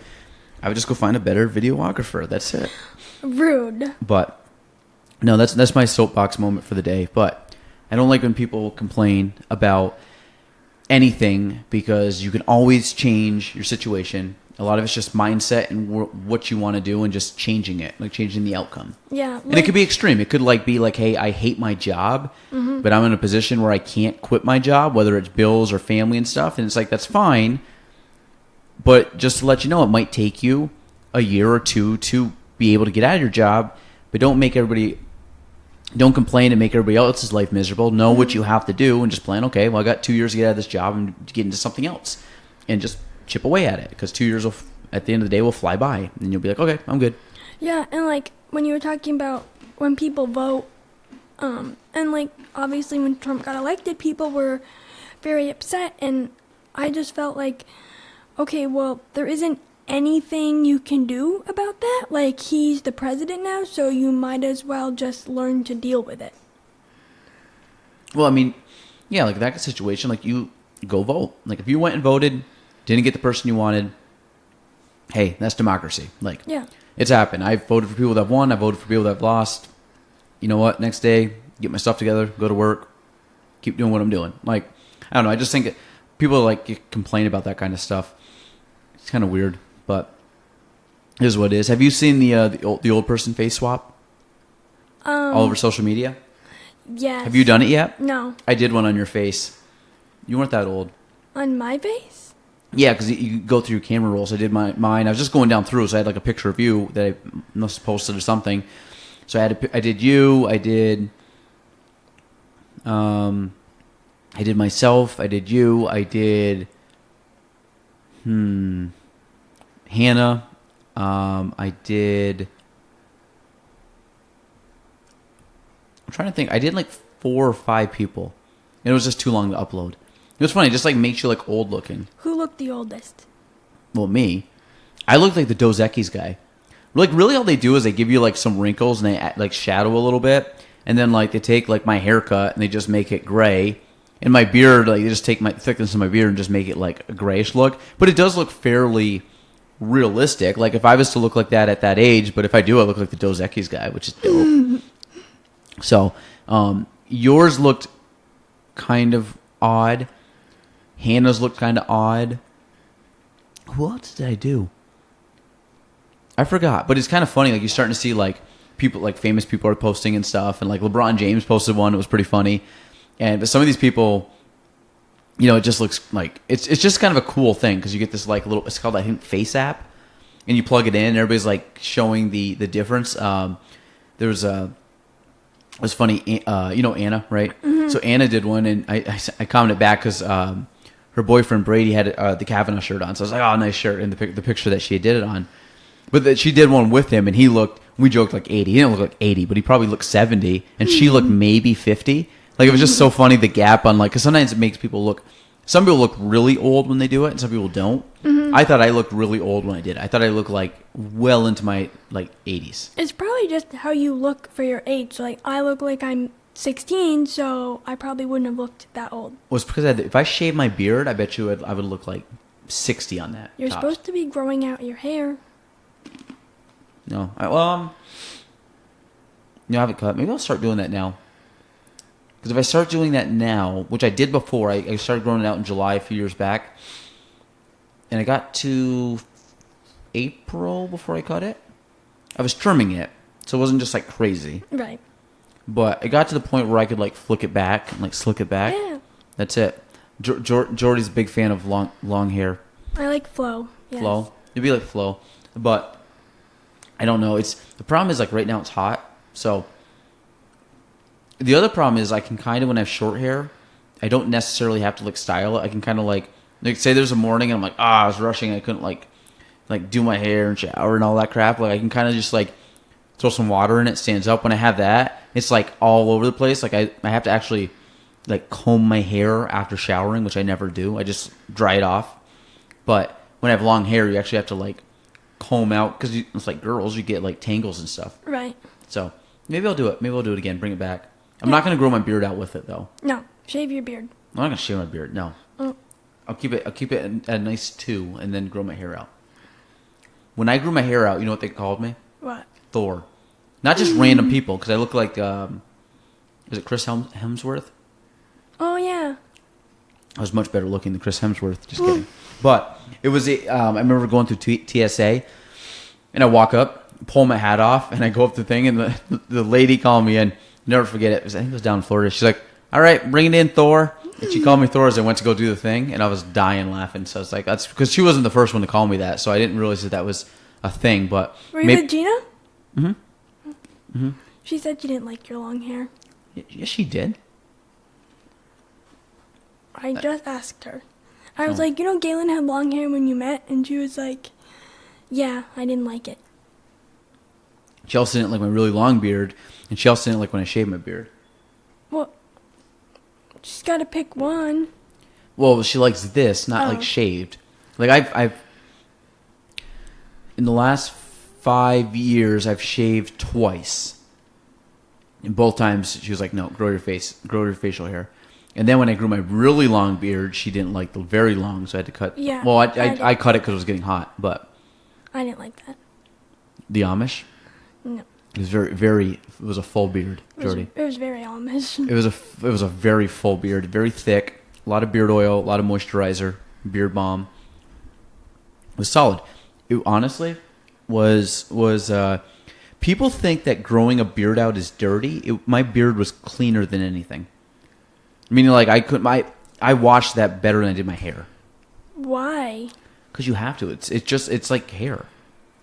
I would just go find a better videographer. That's it. Rude. But no, that's my soapbox moment for the day. But I don't like when people complain about anything, because you can always change your situation. A lot of it's just mindset and what you want to do, and just changing it, like changing the outcome. Yeah. And it could be extreme. It could be like, hey, I hate my job, but I'm in a position where I can't quit my job, whether it's bills or family and stuff. And it's like, that's fine. But just to let you know, it might take you a year or two to be able to get out of your job. But don't complain and make everybody else's life miserable. Know what you have to do, and just plan, okay, well, I got 2 years to get out of this job and get into something else. And just chip away at it, because 2 years at the end of the day will fly by, and you'll be like, okay, I'm good. Yeah, and like when you were talking about when people vote, and like obviously when Trump got elected, people were very upset, and I just felt like, okay, well, there isn't anything you can do about that. Like, he's the president now, so you might as well just learn to deal with it. Well, I mean, yeah, like that situation, like go vote. Like, if you went and voted, didn't get the person you wanted, hey, that's democracy. Like, Yeah. it's happened. I've voted for people that have won. I voted for people that have lost. You know what? Next day, get my stuff together, go to work, keep doing what I'm doing. Like, I don't know. I just think people like complain about that kind of stuff. It's kind of weird, but it is what it is. Have you seen the old person face swap all over social media? Yes. Have you done it yet? No. I did one on your face. You weren't that old. On my face? Yeah, because you go through your camera rolls. I did mine. I was just going down through, so I had like a picture of you that I must have posted or something. So I did you. I did myself. I did you. I did Hannah. I did. I'm trying to think. I did like 4 or 5 people, and it was just too long to upload. It was funny. It just like makes you like old looking. Who looked the oldest? Well, me. I look like the Dos Equis guy. Like, really all they do is they give you like some wrinkles and they like shadow a little bit, and then like they take like my haircut and they just make it gray, and my beard, like they just take my thickness of my beard and just make it like a grayish look. But it does look fairly realistic. Like, if I was to look like that at that age, but if I do, I look like the Dos Equis guy, which is dope. So yours looked kind of odd. Hannah's looked kind of odd. Who else did I do? I forgot, but it's kind of funny. Like, you're starting to see like people, like famous people are posting and stuff, and like LeBron James posted one. It was pretty funny, but some of these people, you know, it just looks like it's just kind of a cool thing because you get this like little. It's called, I think, Face app, and you plug it in, and everybody's like showing the difference. There was it was funny. You know Anna, right? Mm-hmm. So Anna did one, and I commented back because her boyfriend Brady had the Kavanaugh shirt on, so I was like, oh, nice shirt, and the picture that she did it on. But that she did one with him, and he looked, we joked like 80. He didn't look like 80, but he probably looked 70, and she looked maybe 50. Like, it was just so funny, the gap on, like, because sometimes it makes people look, some people look really old when they do it, and some people don't. Mm-hmm. I thought I looked really old when I did it. I thought I looked like well into my, like, 80s. It's probably just how you look for your age. So, like, I look like I'm 16, so I probably wouldn't have looked that old. Well, it's because if I shaved my beard, I bet you I would look like 60 on that. You're supposed to be growing out your hair. No, I haven't cut. Maybe I'll start doing that now. Because if I start doing that now, which I did before, I started growing it out in July a few years back, and I got to April before I cut it. I was trimming it, so it wasn't just like crazy. Right. But it got to the point where I could like flick it back and like slick it back. Yeah. That's it. Jordy's a big fan of long hair. I like Flo. Yes. Flo. It'd be like Flo, but I don't know. The problem is, like, right now it's hot. So the other problem is I can kind of, when I have short hair, I don't necessarily have to like style it. I can kind of like say there's a morning and I'm like, I was rushing. I couldn't like do my hair and shower and all that crap. Like, I can kind of just like throw some water in it, stands up. When I have that, it's like all over the place. Like, I have to actually like comb my hair after showering, which I never do. I just dry it off. But when I have long hair, you actually have to like comb out, because it's like girls, you get like tangles and stuff. Right. So maybe I'll do it. Maybe I'll do it again. Bring it back. I'm not going to grow my beard out with it though. No, shave your beard. I'm not going to shave my beard. No. Oh. I'll keep it at a nice 2 and then grow my hair out. When I grew my hair out, you know what they called me? What? Thor. Not just random people, because I look like is it Chris Hemsworth? Oh yeah. I was much better looking than Chris Hemsworth. Just kidding. But it was I remember going through TSA, and I walk up, pull my hat off, and I go up the thing, and the lady called me in. Never forget it. I think it was down in Florida. She's like, "All right, bring it in, Thor." And she called me Thor as I went to go do the thing, and I was dying laughing. So I was like, that's because she wasn't the first one to call me that, so I didn't realize that was a thing. But were you with Gina? Mm-hmm. Mm-hmm. She said she didn't like your long hair. Yes, she did. I just asked her. I was like, you know, Gaelan had long hair when you met, and she was like, yeah, I didn't like it. She also didn't like my really long beard, and she also didn't like when I shaved my beard. Well, she's got to pick one. Well, she likes this, not like shaved. Like I've in the last 5 years, I've shaved twice. And both times she was like, "No, grow your facial hair." And then when I grew my really long beard, she didn't like the very long, so I had to cut. Yeah. Well, I cut it because it was getting hot, but I didn't like that. the Amish. No. It was very. It was a full beard, Jordy. It was very Amish. It was a very full beard, very thick. A lot of beard oil, a lot of moisturizer, beard balm. It was solid. It honestly was. People think that growing a beard out is dirty. My beard was cleaner than anything. Meaning, like I washed that better than I did my hair. Why? Because you have to. It's like hair.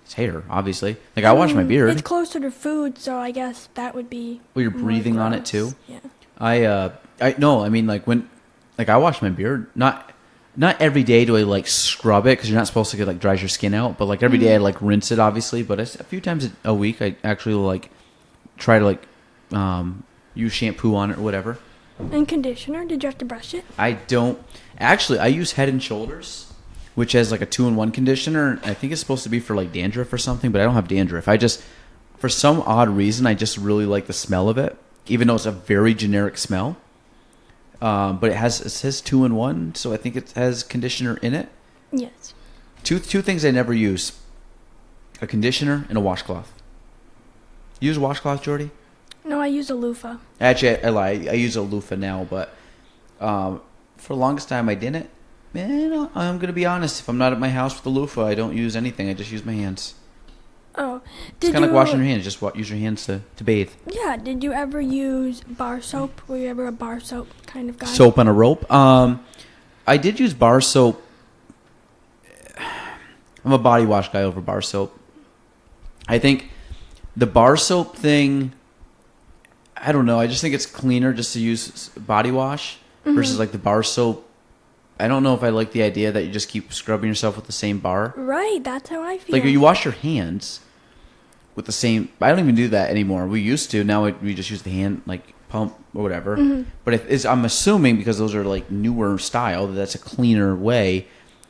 It's hair, obviously. Like I wash my beard. It's closer to food, so I guess that would be. Well, you're breathing on it too. Yeah. I mean, like when, like I wash my beard. Not every day do I like scrub it because you're not supposed to get like dries your skin out. But like every day I like rinse it, obviously. But a few times a week I actually like try to like use shampoo on it or whatever. And conditioner? Did you have to brush it? I don't. Actually, I use Head and Shoulders, which has like a 2-in-1 conditioner. I think it's supposed to be for like dandruff or something, but I don't have dandruff. For some odd reason, I just really like the smell of it, even though it's a very generic smell. But it says 2-in-1, so I think it has conditioner in it. Yes. Two things I never use: a conditioner and a washcloth. You use a washcloth, Jordy? No, I use a loofah. Actually, I lie. I use a loofah now, but for the longest time I didn't. Man, I'm going to be honest. If I'm not at my house with a loofah, I don't use anything. I just use my hands. Oh. It's kind of like washing your hands. Just use your hands to bathe. Yeah. Did you ever use bar soap? Were you ever a bar soap kind of guy? Soap on a rope? I did use bar soap. I'm a body wash guy over bar soap. I think the bar soap thing... I don't know. I just think it's cleaner just to use body wash versus like the bar soap. I don't know if I like the idea that you just keep scrubbing yourself with the same bar. Right. That's how I feel. Like you wash your hands with the same. I don't even do that anymore. We used to. Now we just use the hand like pump or whatever. But I'm assuming because those are like newer style that's a cleaner way.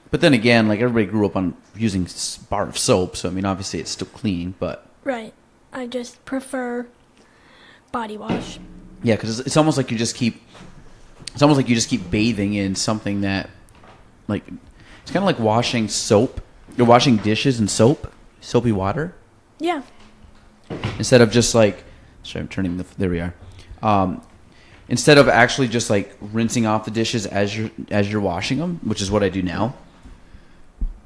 But then again, like everybody grew up on using bar of soap, so I mean obviously it's still clean. But right. I just prefer body wash. Yeah, because it's almost like you just keep. It's almost like you just keep bathing in something that, like, it's kind of like washing soap. You're washing dishes in soapy water. Yeah. Instead of just like, sorry, I'm turning there we are. Instead of actually just like rinsing off the dishes as you're washing them, which is what I do now.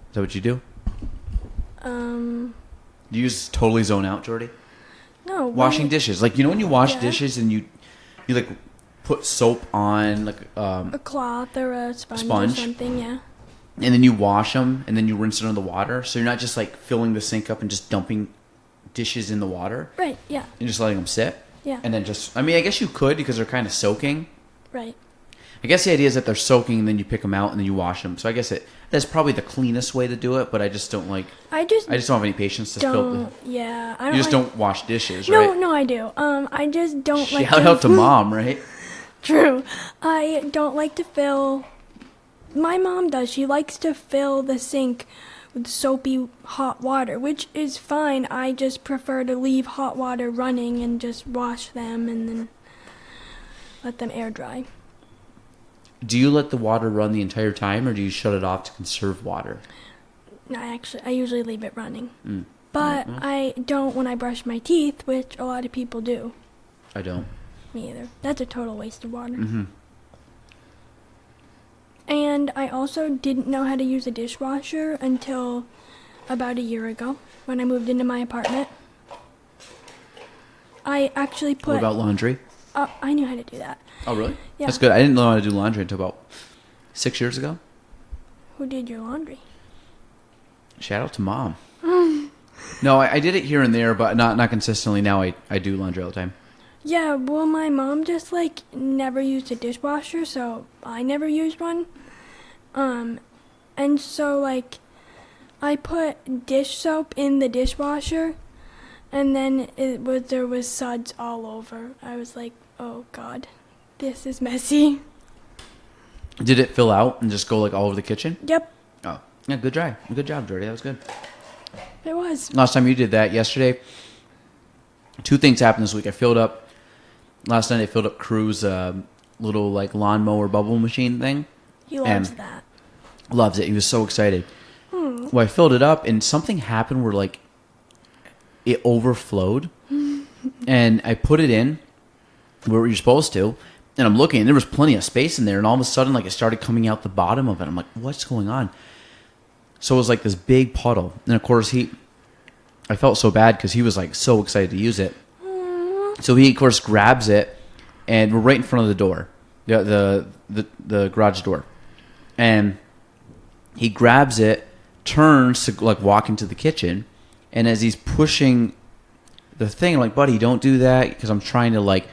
Is that what you do? Do you just totally zone out, Jordy? No. Washing dishes, like when you wash dishes and you like put soap on like a cloth or a sponge or something, yeah. And then you wash them and then you rinse it under the water, so you're not just like filling the sink up and just dumping dishes in the water. Right. Yeah. And just letting them sit. Yeah. And then I guess you could because they're kind of soaking. Right. I guess the idea is that they're soaking and then you pick them out and then you wash them. So I guess that's probably the cleanest way to do it, but I just don't like. I just don't have any patience to fill. Yeah, I don't. You just don't wash dishes, right? No, I do. I just don't like. Shout out to mom, right? True. I don't like to fill. My mom does. She likes to fill the sink with soapy hot water, which is fine. I just prefer to leave hot water running and just wash them and then let them air dry. Do you let the water run the entire time, or do you shut it off to conserve water? No, I usually leave it running. But I don't when I brush my teeth, which a lot of people do. I don't. Me either. That's a total waste of water. And I also didn't know how to use a dishwasher until about a year ago when I moved into my apartment. I actually put... What about laundry? I knew how to do that. Oh, really? Yeah. That's good. I didn't know how to do laundry until about 6 years ago. Who did your laundry? Shout out to mom. No, I did it here and there, but not consistently. Now I do laundry all the time. Yeah, well, my mom just, never used a dishwasher, so I never used one. And so, I put dish soap in the dishwasher, and then there was suds all over. I was like, oh, God, this is messy. Did it fill out and just go, all over the kitchen? Yep. Oh, yeah, good try. Good job, Jordy. That was good. It was. Last time you did that, yesterday, 2 things happened this week. Last night I filled up Crew's little like lawnmower bubble machine thing. He loves that. Loves it. He was so excited. Well, I filled it up, and something happened where like it overflowed, and I put it in where you're supposed to, and I'm looking, and there was plenty of space in there, and all of a sudden, like, it started coming out the bottom of it. I'm like, what's going on? So it was like this big puddle, and of course I felt so bad because he was like so excited to use it. So he, of course, grabs it, and we're right in front of the door, the garage door, and he grabs it, turns to like walk into the kitchen, and as he's pushing the thing, I'm like, buddy, don't do that, because I'm trying to like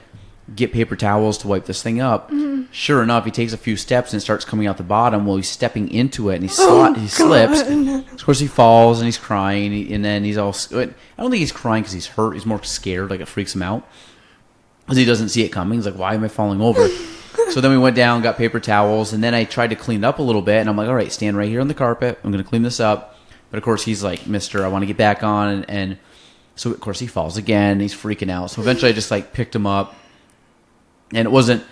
get paper towels to wipe this thing up. Sure enough, he takes a few steps and starts coming out the bottom while he's stepping into it, and he slips. Of course, he falls and he's crying, and then he's all. I don't think he's crying because he's hurt. He's more scared, like it freaks him out because he doesn't see it coming. He's like, "Why am I falling over?" So then we went down, got paper towels, and then I tried to clean it up a little bit, and I'm like, "All right, stand right here on the carpet. I'm going to clean this up." But of course, he's like, "Mister, I want to get back on," and so of course he falls again. He's freaking out. So eventually, I just like picked him up. And it wasn't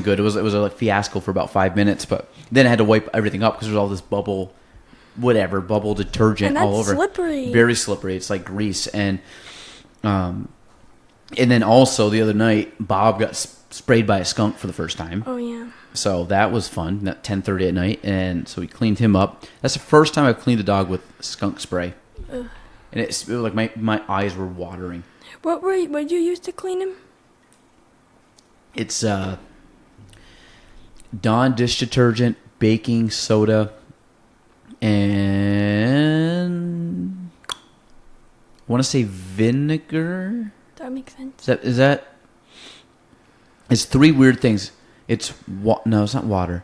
good. It was a like fiasco for about 5 minutes, but then I had to wipe everything up because there was all this bubble detergent all over. Slippery. Very slippery. It's like grease. And then also the other night, Bob got sprayed by a skunk for the first time. Oh yeah. So that was fun. At 10:30 at night, and so we cleaned him up. That's the first time I've cleaned a dog with skunk spray. Ugh. And it was like my eyes were watering. What did you use to clean him? It's Dawn dish detergent, baking soda, and I want to say vinegar. That makes sense. Is that? It's 3 weird things. It's no, it's not water.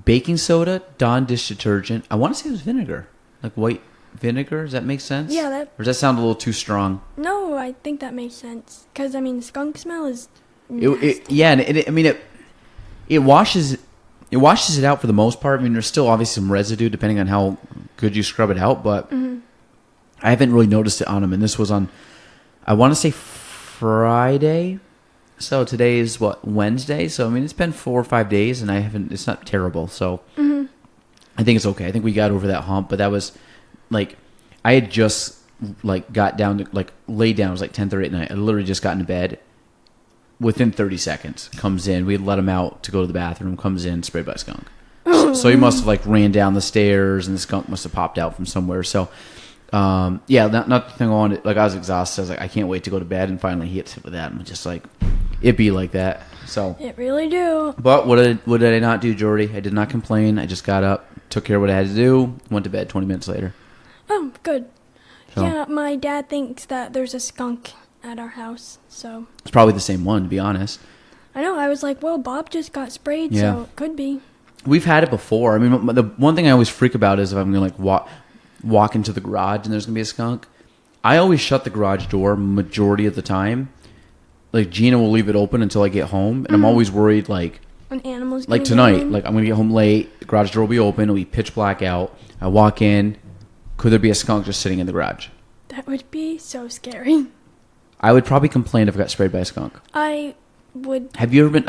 Baking soda, Dawn dish detergent. I want to say it was vinegar, like white vinegar. Does that make sense? Yeah, or does that sound a little too strong? No, I think that makes sense. Because, I mean, skunk smell is nasty. It washes it out for the most part. I mean, there's still obviously some residue depending on how good you scrub it out, but I haven't really noticed it on him. And this was on, I want to say Friday. So today is Wednesday. So, I mean, it's been 4 or 5 days, and it's not terrible. So I think it's okay. I think we got over that hump, but that was... Like, I had just, like, got down to, like, laid down. It was, like, 10:30 at night. I literally just got into bed. Within 30 seconds, comes in. We had let him out to go to the bathroom. Comes in, sprayed by a skunk. So he must have, like, ran down the stairs, and the skunk must have popped out from somewhere. So, yeah, nothing on it. Like, I was exhausted. I was like, I can't wait to go to bed. And finally, he hits it with that. I'm just like, it be like that. So it really do. But what did I not do, Jordy? I did not complain. I just got up, took care of what I had to do, went to bed 20 minutes later. Oh, good. So, yeah, my dad thinks that there's a skunk at our house, so... It's probably the same one, to be honest. I know, I was like, well, Bob just got sprayed, yeah. So it could be. We've had it before. I mean, the one thing I always freak about is if I'm going to, like, walk into the garage and there's going to be a skunk. I always shut the garage door majority of the time. Like, Gina will leave it open until I get home, and I'm always worried, like... An animal's like tonight, like, I'm going to get home late, the garage door will be open, it'll be pitch black out, I walk in... Could there be a skunk just sitting in the garage? That would be so scary. I would probably complain if I got sprayed by a skunk. I would... Have you ever been...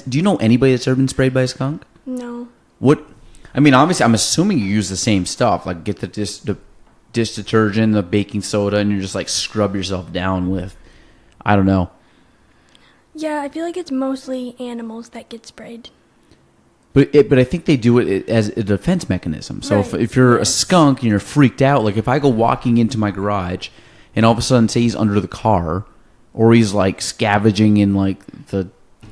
do you know anybody that's ever been sprayed by a skunk? No. What... I mean, obviously, I'm assuming you use the same stuff. Like, get the dish detergent, the baking soda, and you just, like, scrub yourself down with... I don't know. Yeah, I feel like it's mostly animals that get sprayed. But I think they do it as a defense mechanism. So right. if you're a skunk and you're freaked out, like if I go walking into my garage and all of a sudden say he's under the car or he's like scavenging in like the,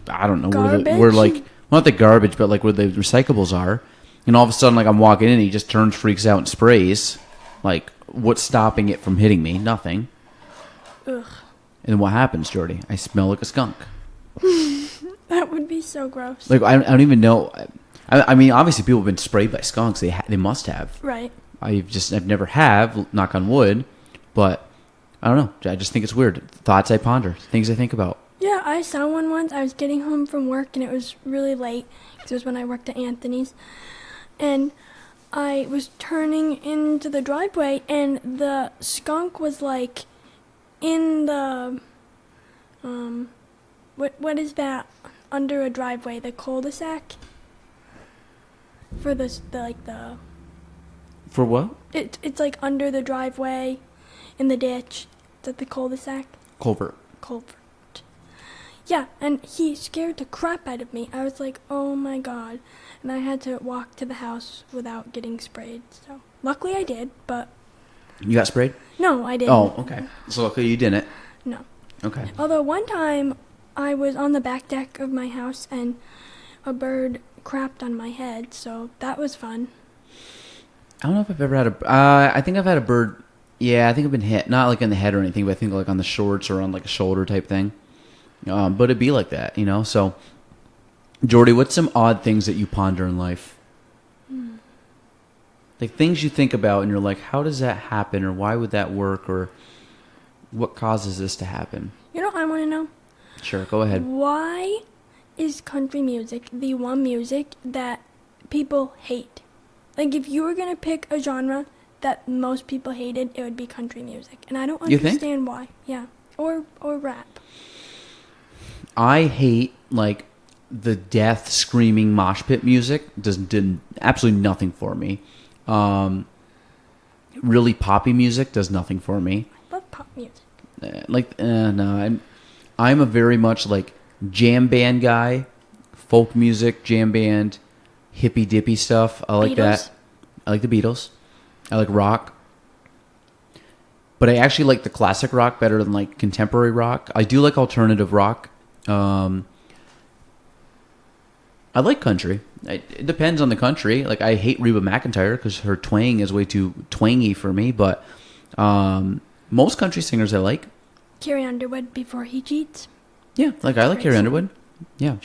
I don't know, where like, not the garbage, but like where the recyclables are. And all of a sudden like I'm walking in and he just turns, freaks out and sprays. Like what's stopping it from hitting me? Nothing. Ugh. And then what happens, Jordy? I smell like a skunk. That would be so gross. Like I don't even know. I mean, obviously, people have been sprayed by skunks. They must have. Right. I've never have. Knock on wood, but I don't know. I just think it's weird. Thoughts I ponder, things I think about. Yeah, I saw one once. I was getting home from work and it was really late because it was when I worked at Anthony's, and I was turning into the driveway and the skunk was like in the what is that? under a driveway, the cul-de-sac. For the For what? It's like under the driveway, in the ditch. It's at the cul-de-sac. Culvert. Yeah, and he scared the crap out of me. I was like, oh my god. And I had to walk to the house without getting sprayed. So luckily I did, but... You got sprayed? No, I didn't. Oh, okay. So luckily you didn't. No. Okay. Although one time I was on the back deck of my house and a bird crapped on my head, so that was fun. I don't know if I've ever had I think I've had a bird. Yeah, I think I've been hit. Not like in the head or anything, but I think like on the shorts or on like a shoulder type thing. But it'd be like that, you know? So, Jordy, what's some odd things that you ponder in life? Like things you think about and you're like, how does that happen? Or why would that work? Or what causes this to happen? You know what I want to know? Sure, go ahead. Why is country music the one music that people hate? Like, if you were going to pick a genre that most people hated, it would be country music. And I don't understand why. Yeah. Or rap. I hate, like, the death screaming mosh pit music. Did absolutely nothing for me. Really poppy music does nothing for me. I love pop music. No, I'm a very much, like, jam band guy. Folk music, jam band, hippy dippy stuff. I like that. I like the Beatles. I like rock. But I actually like the classic rock better than like contemporary rock. I do like alternative rock. I like country. It depends on the country. Like I hate Reba McEntire because her twang is way too twangy for me. But most country singers I like. Carrie Underwood before he cheats. Yeah, like I like Carrie Underwood. Yeah,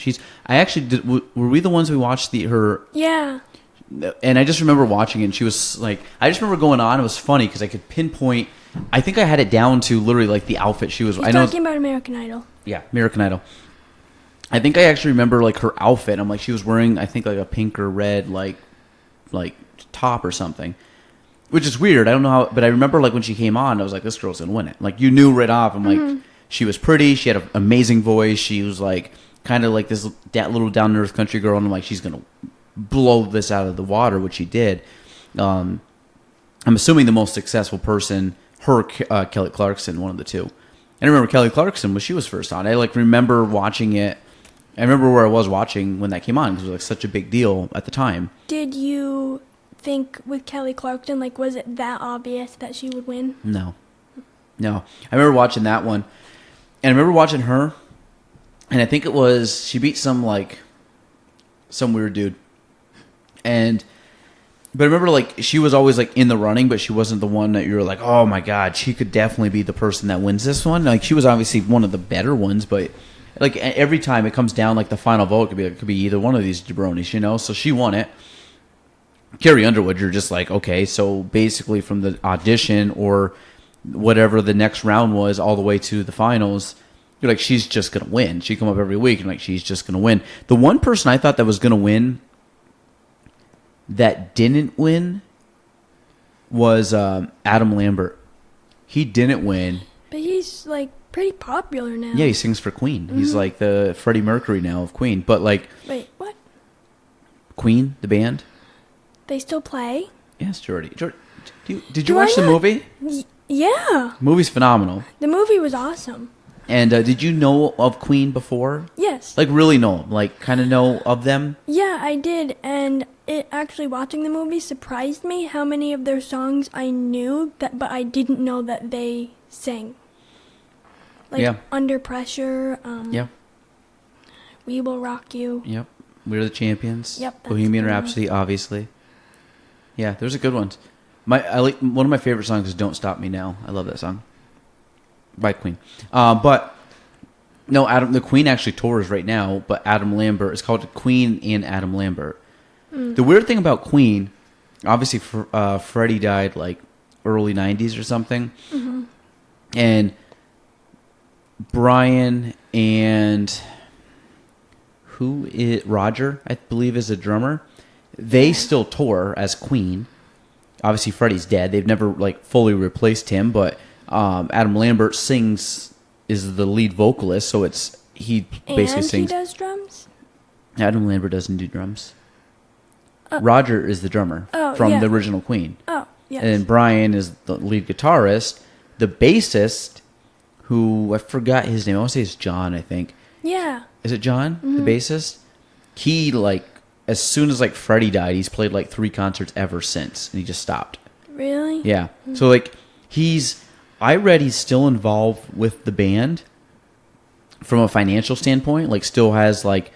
I actually did. Were we the ones we watched her? Yeah. And I just remember watching it, and she was like, I just remember going on. It was funny because I could pinpoint. I think I had it down to literally like the outfit she was. He's talking about American Idol. Yeah, American Idol. I think I actually remember like her outfit. I'm like, she was wearing, I think like a pink or red like top or something, which is weird. I don't know how, but I remember like when she came on, I was like, this girl's gonna win it. Like you knew right off. I'm like, she was pretty. She had an amazing voice. She was like kind of like this little down to earth country girl, and I'm like, she's gonna blow this out of the water, which she did. I'm assuming the most successful person, Kelly Clarkson, one of the two. And I remember Kelly Clarkson when she was first on. I like remember watching it. I remember where I was watching when that came on because it was like such a big deal at the time. Did you think with Kelly Clarkson, like, was it that obvious that she would win? No. I remember watching that one, and I remember watching her, and I think it was she beat some weird dude. But I remember, like, she was always, like, in the running, but she wasn't the one that you were like, oh, my God, she could definitely be the person that wins this one. Like, she was obviously one of the better ones, but, like, every time it comes down, like, the final vote could be either one of these jabronis, you know? So she won it. Carrie Underwood, you're just like, okay, so basically from the audition or whatever the next round was all the way to the finals, you're like, she's just going to win. She come up every week, and, like, she's just going to win. The one person I thought that was going to win that didn't win was Adam Lambert. He didn't win. But he's, like, pretty popular now. Yeah, he sings for Queen. Mm-hmm. He's like the Freddie Mercury now of Queen. But, like... Wait, what? Queen, the band? They still play? Yes, Jordy. Did you watch the movie? Yeah. The movie's phenomenal. The movie was awesome. And did you know of Queen before? Yes. Like, really know them? Like, kind of know of them? Yeah, I did. And it actually, watching the movie, surprised me how many of their songs I knew, but I didn't know that they sang. Like, Under Pressure. Yeah. We Will Rock You. Yep. We're the Champions. Yep. Bohemian Rhapsody, obviously. Yeah, there's a good ones. I like one of my favorite songs is "Don't Stop Me Now." I love that song by Queen. But no, the Queen actually tours right now. But Adam Lambert, it's called Queen and Adam Lambert. The weird thing about Queen, obviously, Freddie died like early '90s or something, and Brian and Roger, I believe, is a drummer. They still tour as Queen. Obviously, Freddie's dead. They've never like fully replaced him, but Adam Lambert is the lead vocalist, so he basically And sings. he does drums? Adam Lambert doesn't do drums. Roger is the drummer from the original Queen. Oh, yes. And Brian is the lead guitarist. The bassist, who I forgot his name. I want to say it's John, I think. Yeah. Is it John, the bassist? He, like, as soon as, like, Freddie died, he's played, like, 3 concerts ever since. And he just stopped. Really? Yeah. So, like, I read he's still involved with the band from a financial standpoint. Like, still has, like,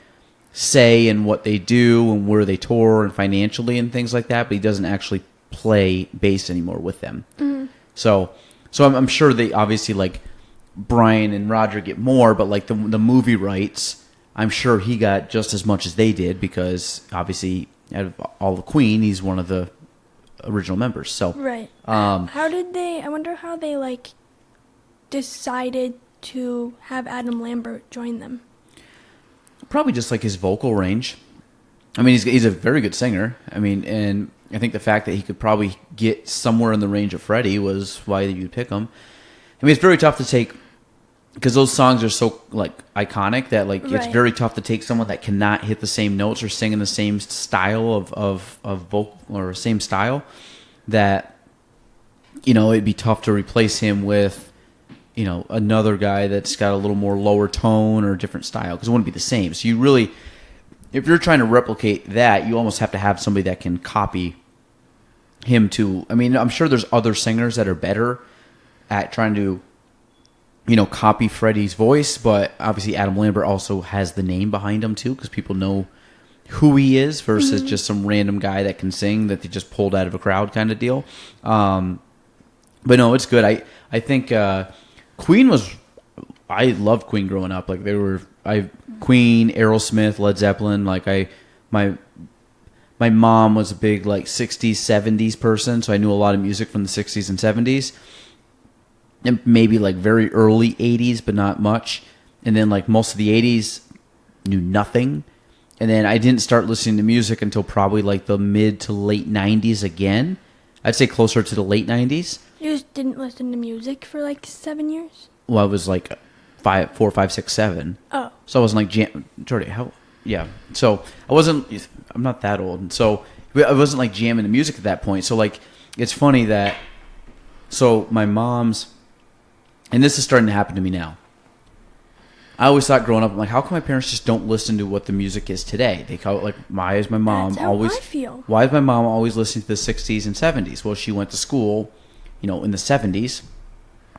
say in what they do and where they tour and financially and things like that, but he doesn't actually play bass anymore with them. So I'm sure they obviously, like, Brian and Roger get more, but like the movie rights, I'm sure he got just as much as they did because obviously out of all the Queen, he's one of the original members. So right. How did they? I wonder how they like decided to have Adam Lambert join them. Probably just like his vocal range. I mean, he's a very good singer. I mean, and I think the fact that he could probably get somewhere in the range of Freddie was why you'd pick him. I mean, it's very tough to take because those songs are so like iconic that like it's very tough to take someone that cannot hit the same notes or sing in the same style of vocal or same style that it'd be tough to replace him with another guy that's got a little more lower tone or different style because it wouldn't be the same. So you really, if you're trying to replicate that, you almost have to have somebody that can copy him too. I mean, I'm sure there's other singers that are better at trying to, copy Freddie's voice, but obviously Adam Lambert also has the name behind him too because people know who he is versus just some random guy that can sing that they just pulled out of a crowd kind of deal. But no, it's good. I think Queen was... I loved Queen growing up. Like Queen, Aerosmith, Led Zeppelin. Like my mom was a big like 60s, 70s person, so I knew a lot of music from the 60s and 70s. And maybe like very early 80s, but not much. And then like most of the 80s, knew nothing. And then I didn't start listening to music until probably like the mid to late 90s again. I'd say closer to the late 90s. You just didn't listen to music for like 7 years? Well, I was like 4, 5, 6, 7. Oh. So I wasn't like Jordy, how? Yeah. So I'm not that old. And so I wasn't like jamming the music at that point. So like, it's funny that, so my mom's, and this is starting to happen to me now. I always thought growing up, I'm like, how come my parents just don't listen to what the music is today? They call it like, why is my mom That's how I feel. Why is my mom always listening to the 60s and 70s? Well, she went to school, in the 70s,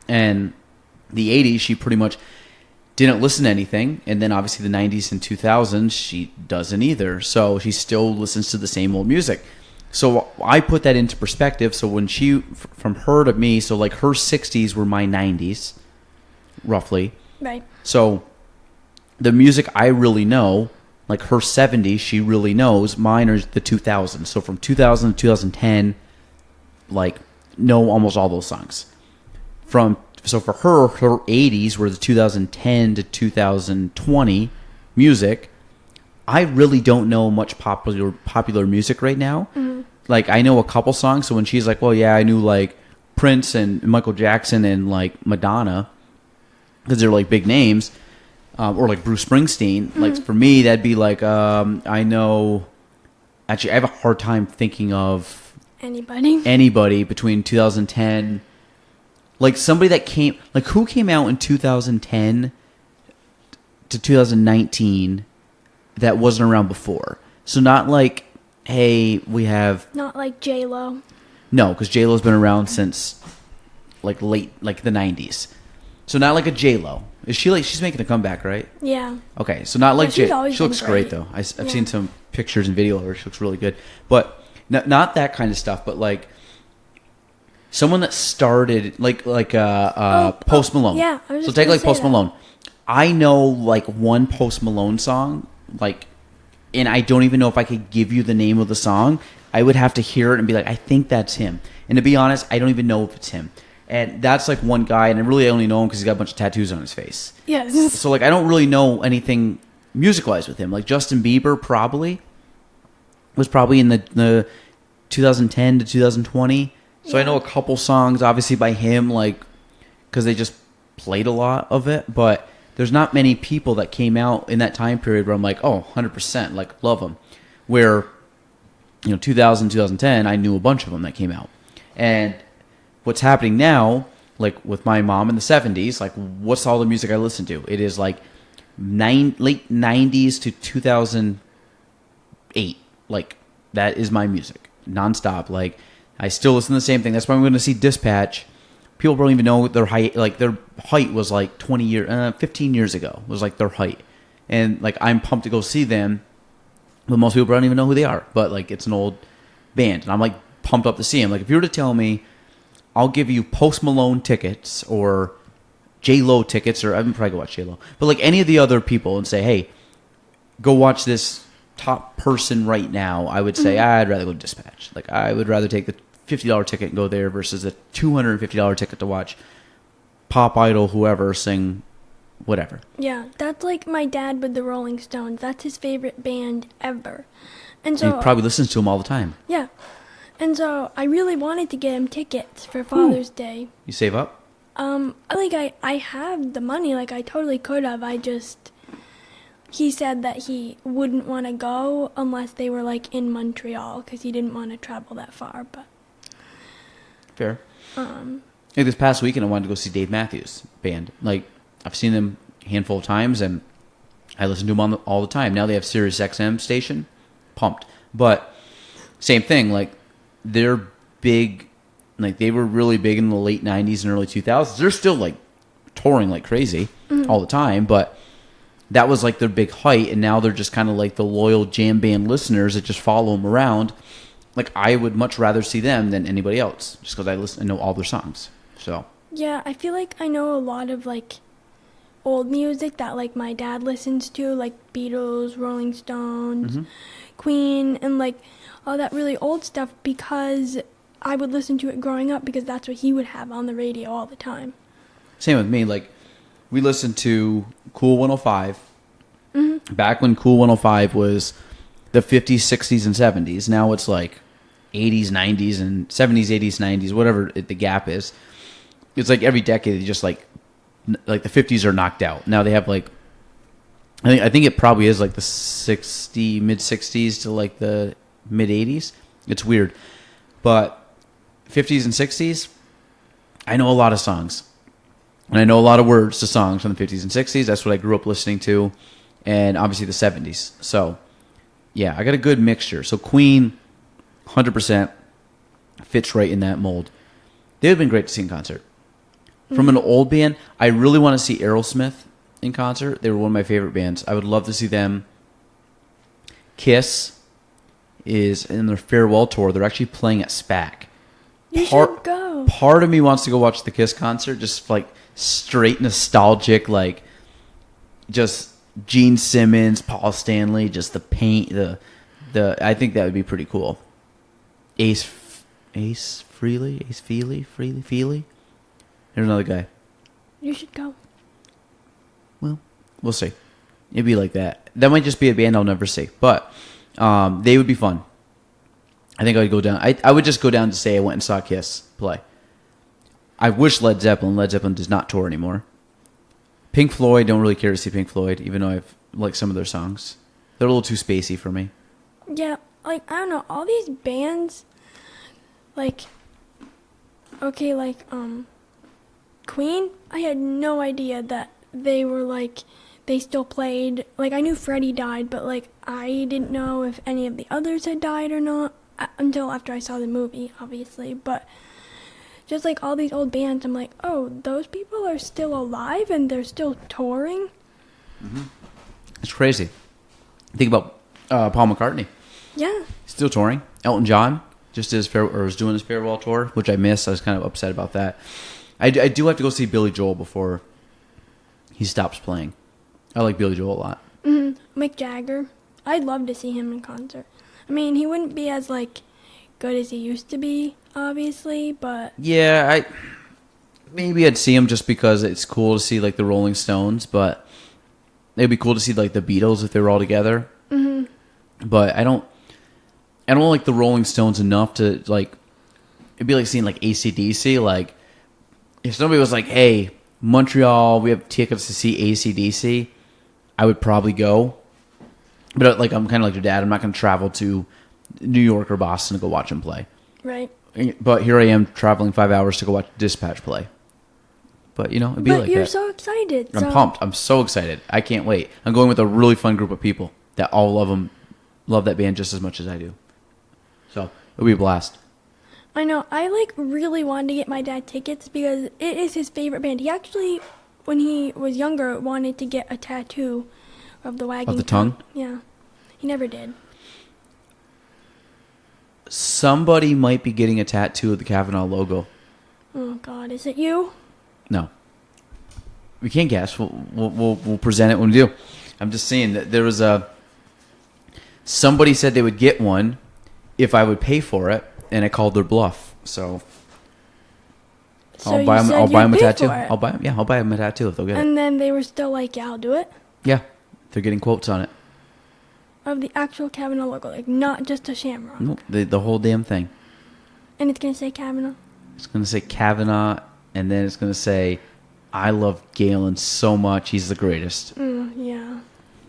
and the 80s, she pretty much didn't listen to anything. And then obviously the 90s and 2000s, she doesn't either. So she still listens to the same old music. So I put that into perspective. So when from her to me, so like her 60s were my 90s, roughly. Right. So the music I really know, like her 70s, she really knows. Mine are the 2000s. So from 2000 to 2010, like, know almost all those songs. So for her 80s were the 2010 to 2020 music. I really don't know much popular music right now. Mm-hmm. Like, I know a couple songs. So when she's like, well, yeah, I knew like Prince and Michael Jackson and like Madonna, because they're like big names, or like Bruce Springsteen. Mm-hmm. Like for me, that'd be like, I know, actually I have a hard time thinking of anybody between 2010, like somebody that came, like who came out in 2010 to 2019 that wasn't around before. So not like, hey, we have... Not like J-Lo. No, because J-Lo's been around since like late, like the 90s. So not like a J-Lo. Is she like, she's making a comeback, right? Yeah. Okay, so not like J-Lo. She looks great though. I've seen some pictures and video of her. She looks really good. But not that kind of stuff, but like someone that started like Post Malone. Yeah, I was so just take like gonna Post say that. Malone. I know like one Post Malone song, like, and I don't even know if I could give you the name of the song. I would have to hear it and be like, I think that's him. And to be honest, I don't even know if it's him. And that's like one guy, and I really only know him because he's got a bunch of tattoos on his face. Yes. So like I don't really know anything music-wise with him. Like Justin Bieber was probably in the 2010 to 2020. So I know a couple songs, obviously by him, like because they just played a lot of it. But there's not many people that came out in that time period where I'm like, oh, 100%, like love them. Where, 2000, 2010, I knew a bunch of them that came out. And what's happening now, like with my mom in the 70s, like what's all the music I listen to? It is like late 90s to 2008. Like that is my music nonstop. Like I still listen to the same thing. That's why I'm going to see Dispatch. People don't even know their height. Like their height was like 15 years ago was like their height. And like I'm pumped to go see them. But most people don't even know who they are. But like it's an old band. And I'm like pumped up to see them. Like if you were to tell me, I'll give you Post Malone tickets or J-Lo tickets, or I would probably go watch J-Lo. But like any of the other people and say, hey, go watch this top person right now, I would say, I'd rather go to Dispatch. Like I would rather take the $50 ticket and go there versus the $250 ticket to watch Pop Idol, whoever, sing whatever. Yeah, that's like my dad with the Rolling Stones. That's his favorite band ever. And so he probably listens to them all the time. Yeah. And so I really wanted to get him tickets for Father's Day. You save up? I have the money. Like, I totally could have. He said that he wouldn't want to go unless they were, like, in Montreal because he didn't want to travel that far, but... Fair. Like this past weekend, I wanted to go see Dave Matthews Band. Like, I've seen them a handful of times, and I listen to them all the time. Now they have Sirius XM station. Pumped. But, same thing, like, they're big, like they were really big in the late 90s and early 2000s. They're still like touring like crazy all the time, but that was like their big height, and now they're just kind of like the loyal jam band listeners that just follow them around. Like I would much rather see them than anybody else just because I know all their songs. So yeah, I feel like I know a lot of like old music that like my dad listens to, like Beatles, Rolling Stones, Queen, and like all that really old stuff because I would listen to it growing up because that's what he would have on the radio all the time. Same with me. Like, we listened to Cool 105 back when Cool 105 was the 50s, 60s, and 70s. Now it's like 80s, 90s, and 70s, 80s, 90s, whatever the gap is. It's like every decade, they just like the 50s are knocked out. Now they have like, I think it probably is like the mid 60s to like the mid 80s. It's weird. But 50s and 60s, I know a lot of songs. And I know a lot of words to songs from the 50s and 60s. That's what I grew up listening to. And obviously the 70s. So, yeah, I got a good mixture. So Queen, 100% fits right in that mold. They would have been great to see in concert. From an old band, I really want to see Aerosmith in concert. They were one of my favorite bands. I would love to see them. Kiss is in their farewell tour. They're actually playing at SPAC. You should go. Part of me wants to go watch the Kiss concert, just like straight nostalgic, like just Gene Simmons, Paul Stanley, just the paint, the. I think that would be pretty cool. Ace Frehley. There's another guy. You should go. Well, we'll see. It'd be like that. That might just be a band I'll never see, but they would be fun. I think I would go down. I would just go down to say I went and saw Kiss play. I wish Led Zeppelin. Led Zeppelin does not tour anymore. Pink Floyd, don't really care to see Pink Floyd, even though I've liked some of their songs. They're a little too spacey for me. Yeah, like, I don't know, all these bands, like, okay, like, Queen, I had no idea that they were, like, they still played. Like, I knew Freddie died, but, like, I didn't know if any of the others had died or not until after I saw the movie, obviously. But just, like, all these old bands, I'm like, oh, those people are still alive and they're still touring? Mm-hmm. It's crazy. Think about Paul McCartney. Yeah. Still touring. Elton John just is doing his farewell tour, which I missed. I was kind of upset about that. I do have to go see Billy Joel before he stops playing. I like Billy Joel a lot. Mm-hmm. Mick Jagger. I'd love to see him in concert. I mean, he wouldn't be as, like, good as he used to be, obviously, but... Yeah, maybe I'd see him just because it's cool to see, like, the Rolling Stones, but it'd be cool to see, like, the Beatles if they were all together. Mm-hmm. But I don't like the Rolling Stones enough to, like... It'd be like seeing, like, AC/DC, like... If somebody was like, hey, Montreal, we have tickets to see AC/DC. I would probably go. But like I'm kind of like your dad. I'm not going to travel to New York or Boston to go watch him play. Right. But here I am traveling 5 hours to go watch Dispatch play. But, you know, it'd be like that. But you're so excited. I'm pumped. I'm so excited. I can't wait. I'm going with a really fun group of people that all love that band just as much as I do. So it'll be a blast. I know. I like really wanted to get my dad tickets because it is his favorite band. He actually, when he was younger, wanted to get a tattoo of the wagging of the tongue. Yeah, he never did. Somebody might be getting a tattoo of the Kavanaugh logo. Oh God, is it you? No, we can't guess. We'll present it when we do. I'm just saying that there was somebody said they would get one if I would pay for it, and I called their bluff. So I'll buy them a tattoo. I'll buy them a tattoo if they'll get it. And then they were still like, "Yeah, I'll do it." Yeah, they're getting quotes on it. Of the actual Kavanaugh logo, like not just a shamrock. No, the whole damn thing. And it's gonna say Kavanaugh. It's gonna say Kavanaugh, and then it's gonna say, "I love Gaelan so much. He's the greatest." Yeah.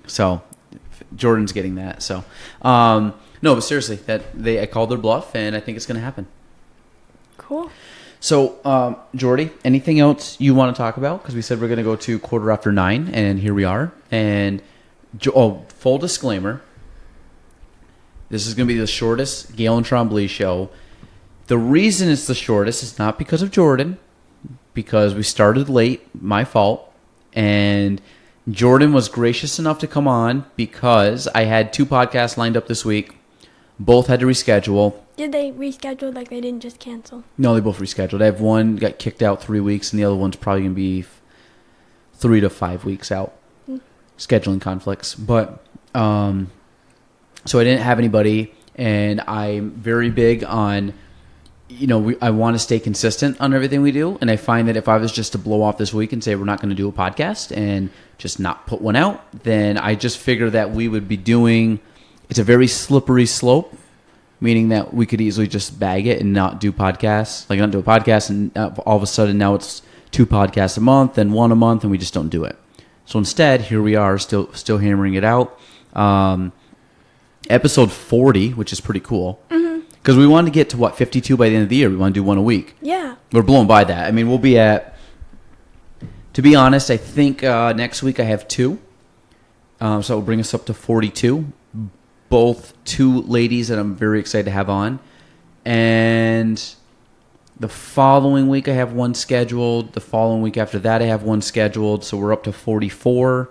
So Jordan's getting that. So no, but seriously, I called their bluff, and I think it's gonna happen. Cool. So Jordy, anything else you want to talk about? Because we said we're gonna go to 9:15, and here we are. And full disclaimer. This is going to be the shortest Gaelan Trombley show. The reason it's the shortest is not because of Jordan, because we started late, my fault, and Jordan was gracious enough to come on because I had 2 podcasts lined up this week. Both had to reschedule. Did they reschedule, like they didn't just cancel? No, they both rescheduled. I have one got kicked out 3 weeks, and the other one's probably going to be 3 to 5 weeks out. Scheduling conflicts. But so I didn't have anybody, and I'm very big on, I want to stay consistent on everything we do, and I find that if I was just to blow off this week and say we're not going to do a podcast and just not put one out, then I just figure that we would be doing, it's a very slippery slope, meaning that we could easily just bag it and not do podcasts, like not do a podcast, and all of a sudden now it's 2 podcasts a month and 1 a month, and we just don't do it. So instead, here we are, still hammering it out. Episode 40, which is pretty cool. Because we wanted to get to, 52 by the end of the year. We want to do 1 a week. Yeah. We're blown by that. I mean, we'll be at, to be honest, I think next week I have 2. So it'll bring us up to 42. Both 2 ladies that I'm very excited to have on. And the following week I have 1 scheduled. The following week after that I have 1 scheduled. So we're up to 44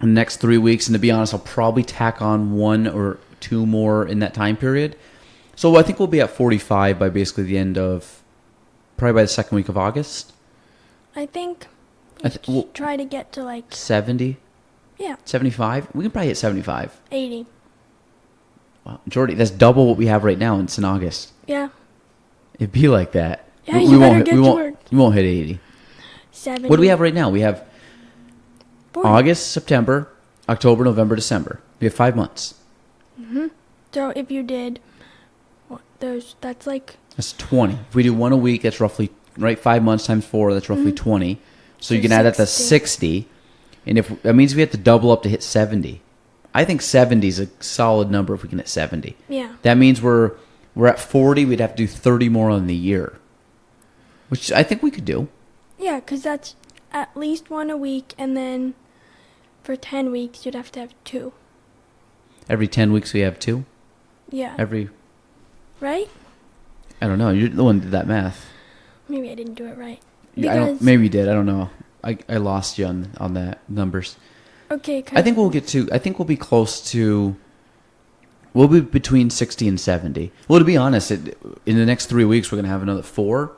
in the next 3 weeks. And to be honest, I'll probably tack on 1 or 2 more in that time period. So I think we'll be at 45 by basically the end of, probably by the second week of August. I think we'll try to get to like 70. Yeah. 75. We can probably hit 75. 80. Wow, Jordy, that's double what we have right now. And it's in August. Yeah. It'd be like that. Yeah, you better get to work. We won't hit 80. 70. What do we have right now? We have 40. August, September, October, November, December. We have 5 months. So if you did, that's like... That's 20. If we do 1 a week, that's roughly, 5 months times 4, that's roughly 20. So you can add that to 60. And if that means we have to double up to hit 70. I think 70 is a solid number if we can hit 70. Yeah. That means we're at 40, we'd have to do 30 more on the year, which I think we could do. Yeah, because that's at least 1 a week, and then for 10 weeks, you'd have to have 2. Every 10 weeks we have 2? Yeah. Right? I don't know. You're the one who did that math. Maybe I didn't do it right. Yeah, maybe you did. I don't know. I lost you on that numbers. Okay. I think we'll be close to... We'll be between 60 and 70. Well, to be honest, in the next 3 weeks, we're going to have another 4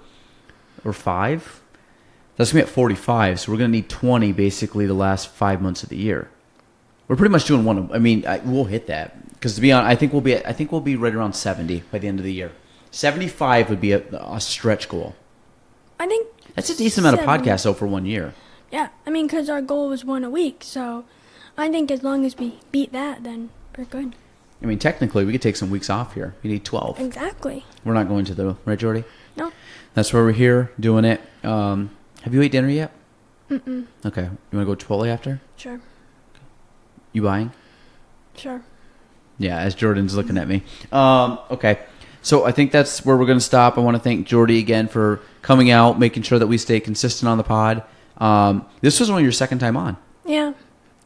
or 5. That's going to be at 45, so we're going to need 20 basically the last 5 months of the year. We're pretty much doing 1. I mean, we'll hit that. Because to be honest, I think we'll be right around 70 by the end of the year. 75 would be a stretch goal. I think that's a decent amount of podcasts, though, for 1 year. Yeah, I mean, because our goal was 1 a week, so I think as long as we beat that, then we're good. I mean, technically, we could take some weeks off here. We need 12. Exactly. We're not going to right, Jordy? No. That's why we're here doing it. Have you ate dinner yet? Mm-mm. Okay. You want to go Chipotle after? Sure. You buying? Sure. Yeah, as Jordan's looking at me. Okay. So I think that's where we're going to stop. I want to thank Jordy again for coming out, making sure that we stay consistent on the pod. This was only your second time on. Yeah.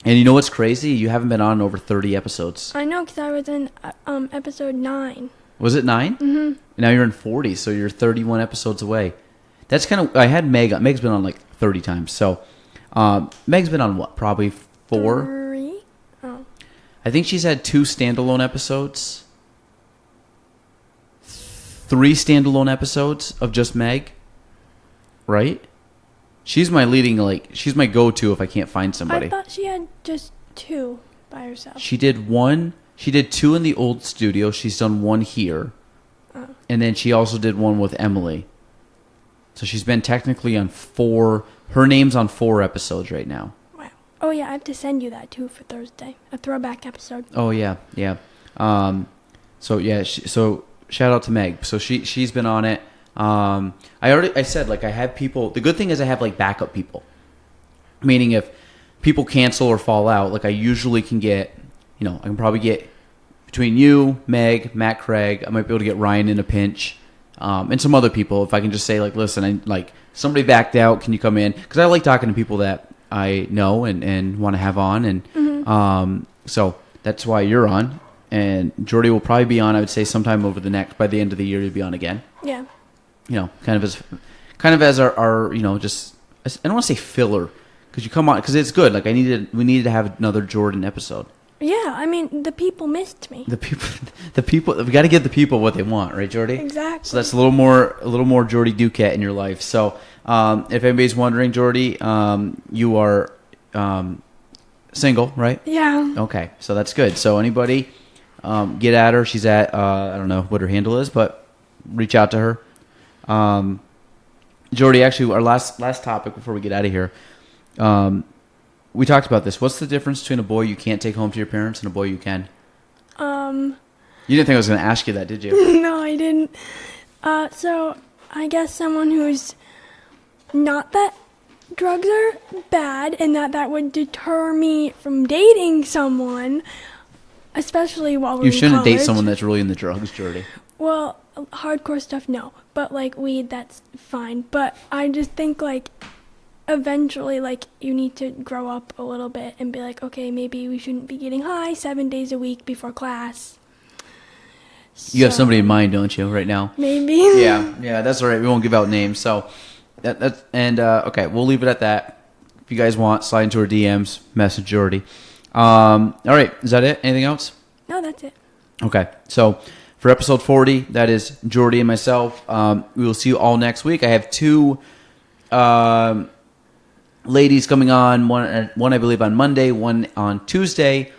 And you know what's crazy? You haven't been on over 30 episodes. I know, because I was in episode 9. Was it 9? Mm-hmm. Now you're in 40, so you're 31 episodes away. That's kind of... I had Meg on. Meg's been on like 30 times. So Meg's been on what? Probably 4? 3? Oh. I think she's had 2 standalone episodes. 3 standalone episodes of just Meg. Right? She's my leading, she's my go-to if I can't find somebody. I thought she had just 2 by herself. She did 1. She did 2 in the old studio. She's done 1 here. Oh. And then she also did 1 with Emily. So she's been technically on 4. Her name's on 4 episodes right now. Wow. Oh, yeah, I have to send you that, too, for Thursday. A throwback episode. Oh, yeah. So, yeah, so shout out to Meg. So she's been on it. I said, I have people. The good thing is I have, backup people. Meaning if people cancel or fall out, I usually can get, I can probably get between you, Meg, Matt Craig, I might be able to get Ryan in a pinch. And some other people, if I can just say, listen, somebody backed out, can you come in? Because I like talking to people that I know and want to have on. And so that's why you're on. And Jordy will probably be on, I would say, sometime by the end of the year, you'll be on again. Yeah. Kind of as our just, I don't want to say filler, because you come on, because it's good. We needed to have another Jordan episode. Yeah, I mean, the people missed me. The people, we got to give the people what they want, right, Jordy? Exactly. So that's a little more Jordy Duquette in your life. So, if anybody's wondering, Jordy, you are single, right? Yeah. Okay, so that's good. So anybody, get at her. She's at I don't know what her handle is, but reach out to her. Jordy, actually, our last topic before we get out of here. We talked about this. What's the difference between a boy you can't take home to your parents and a boy you can? You didn't think I was going to ask you that, did you? No, I didn't. So I guess someone who's not that drugs are bad and that would deter me from dating someone, especially while we're in You shouldn't college. date someone that's really in the drugs, Jordy. Well, hardcore stuff, no. But, weed, that's fine. But I just think, eventually, you need to grow up a little bit and be okay, maybe we shouldn't be getting high 7 days a week before class. You have somebody in mind, don't you, right now? Maybe. Yeah, that's all right. We won't give out names. So, okay, we'll leave it at that. If you guys want, slide into our DMs, message Jordy. All right, is that it? Anything else? No, that's it. Okay, so for episode 40, that is Jordy and myself. We will see you all next week. I have 2 ladies coming on, one I believe on Monday, one on Tuesday.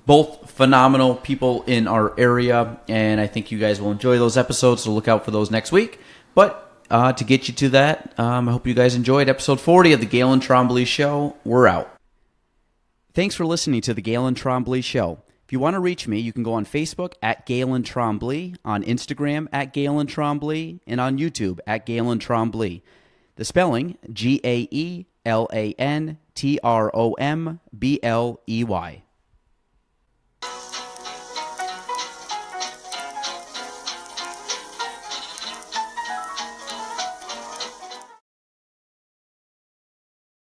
Both phenomenal people in our area, and I think you guys will enjoy those episodes, so look out for those next week. But to get you to that, I hope you guys enjoyed episode 40 of the Gaelan Trombley Show. We're out. Thanks for listening to the Gaelan Trombley Show. If you want to reach me, you can go on Facebook at Gaelan Trombley, on Instagram at Gaelan Trombley, and on YouTube at Gaelan Trombley. The spelling, GaelanTrombley.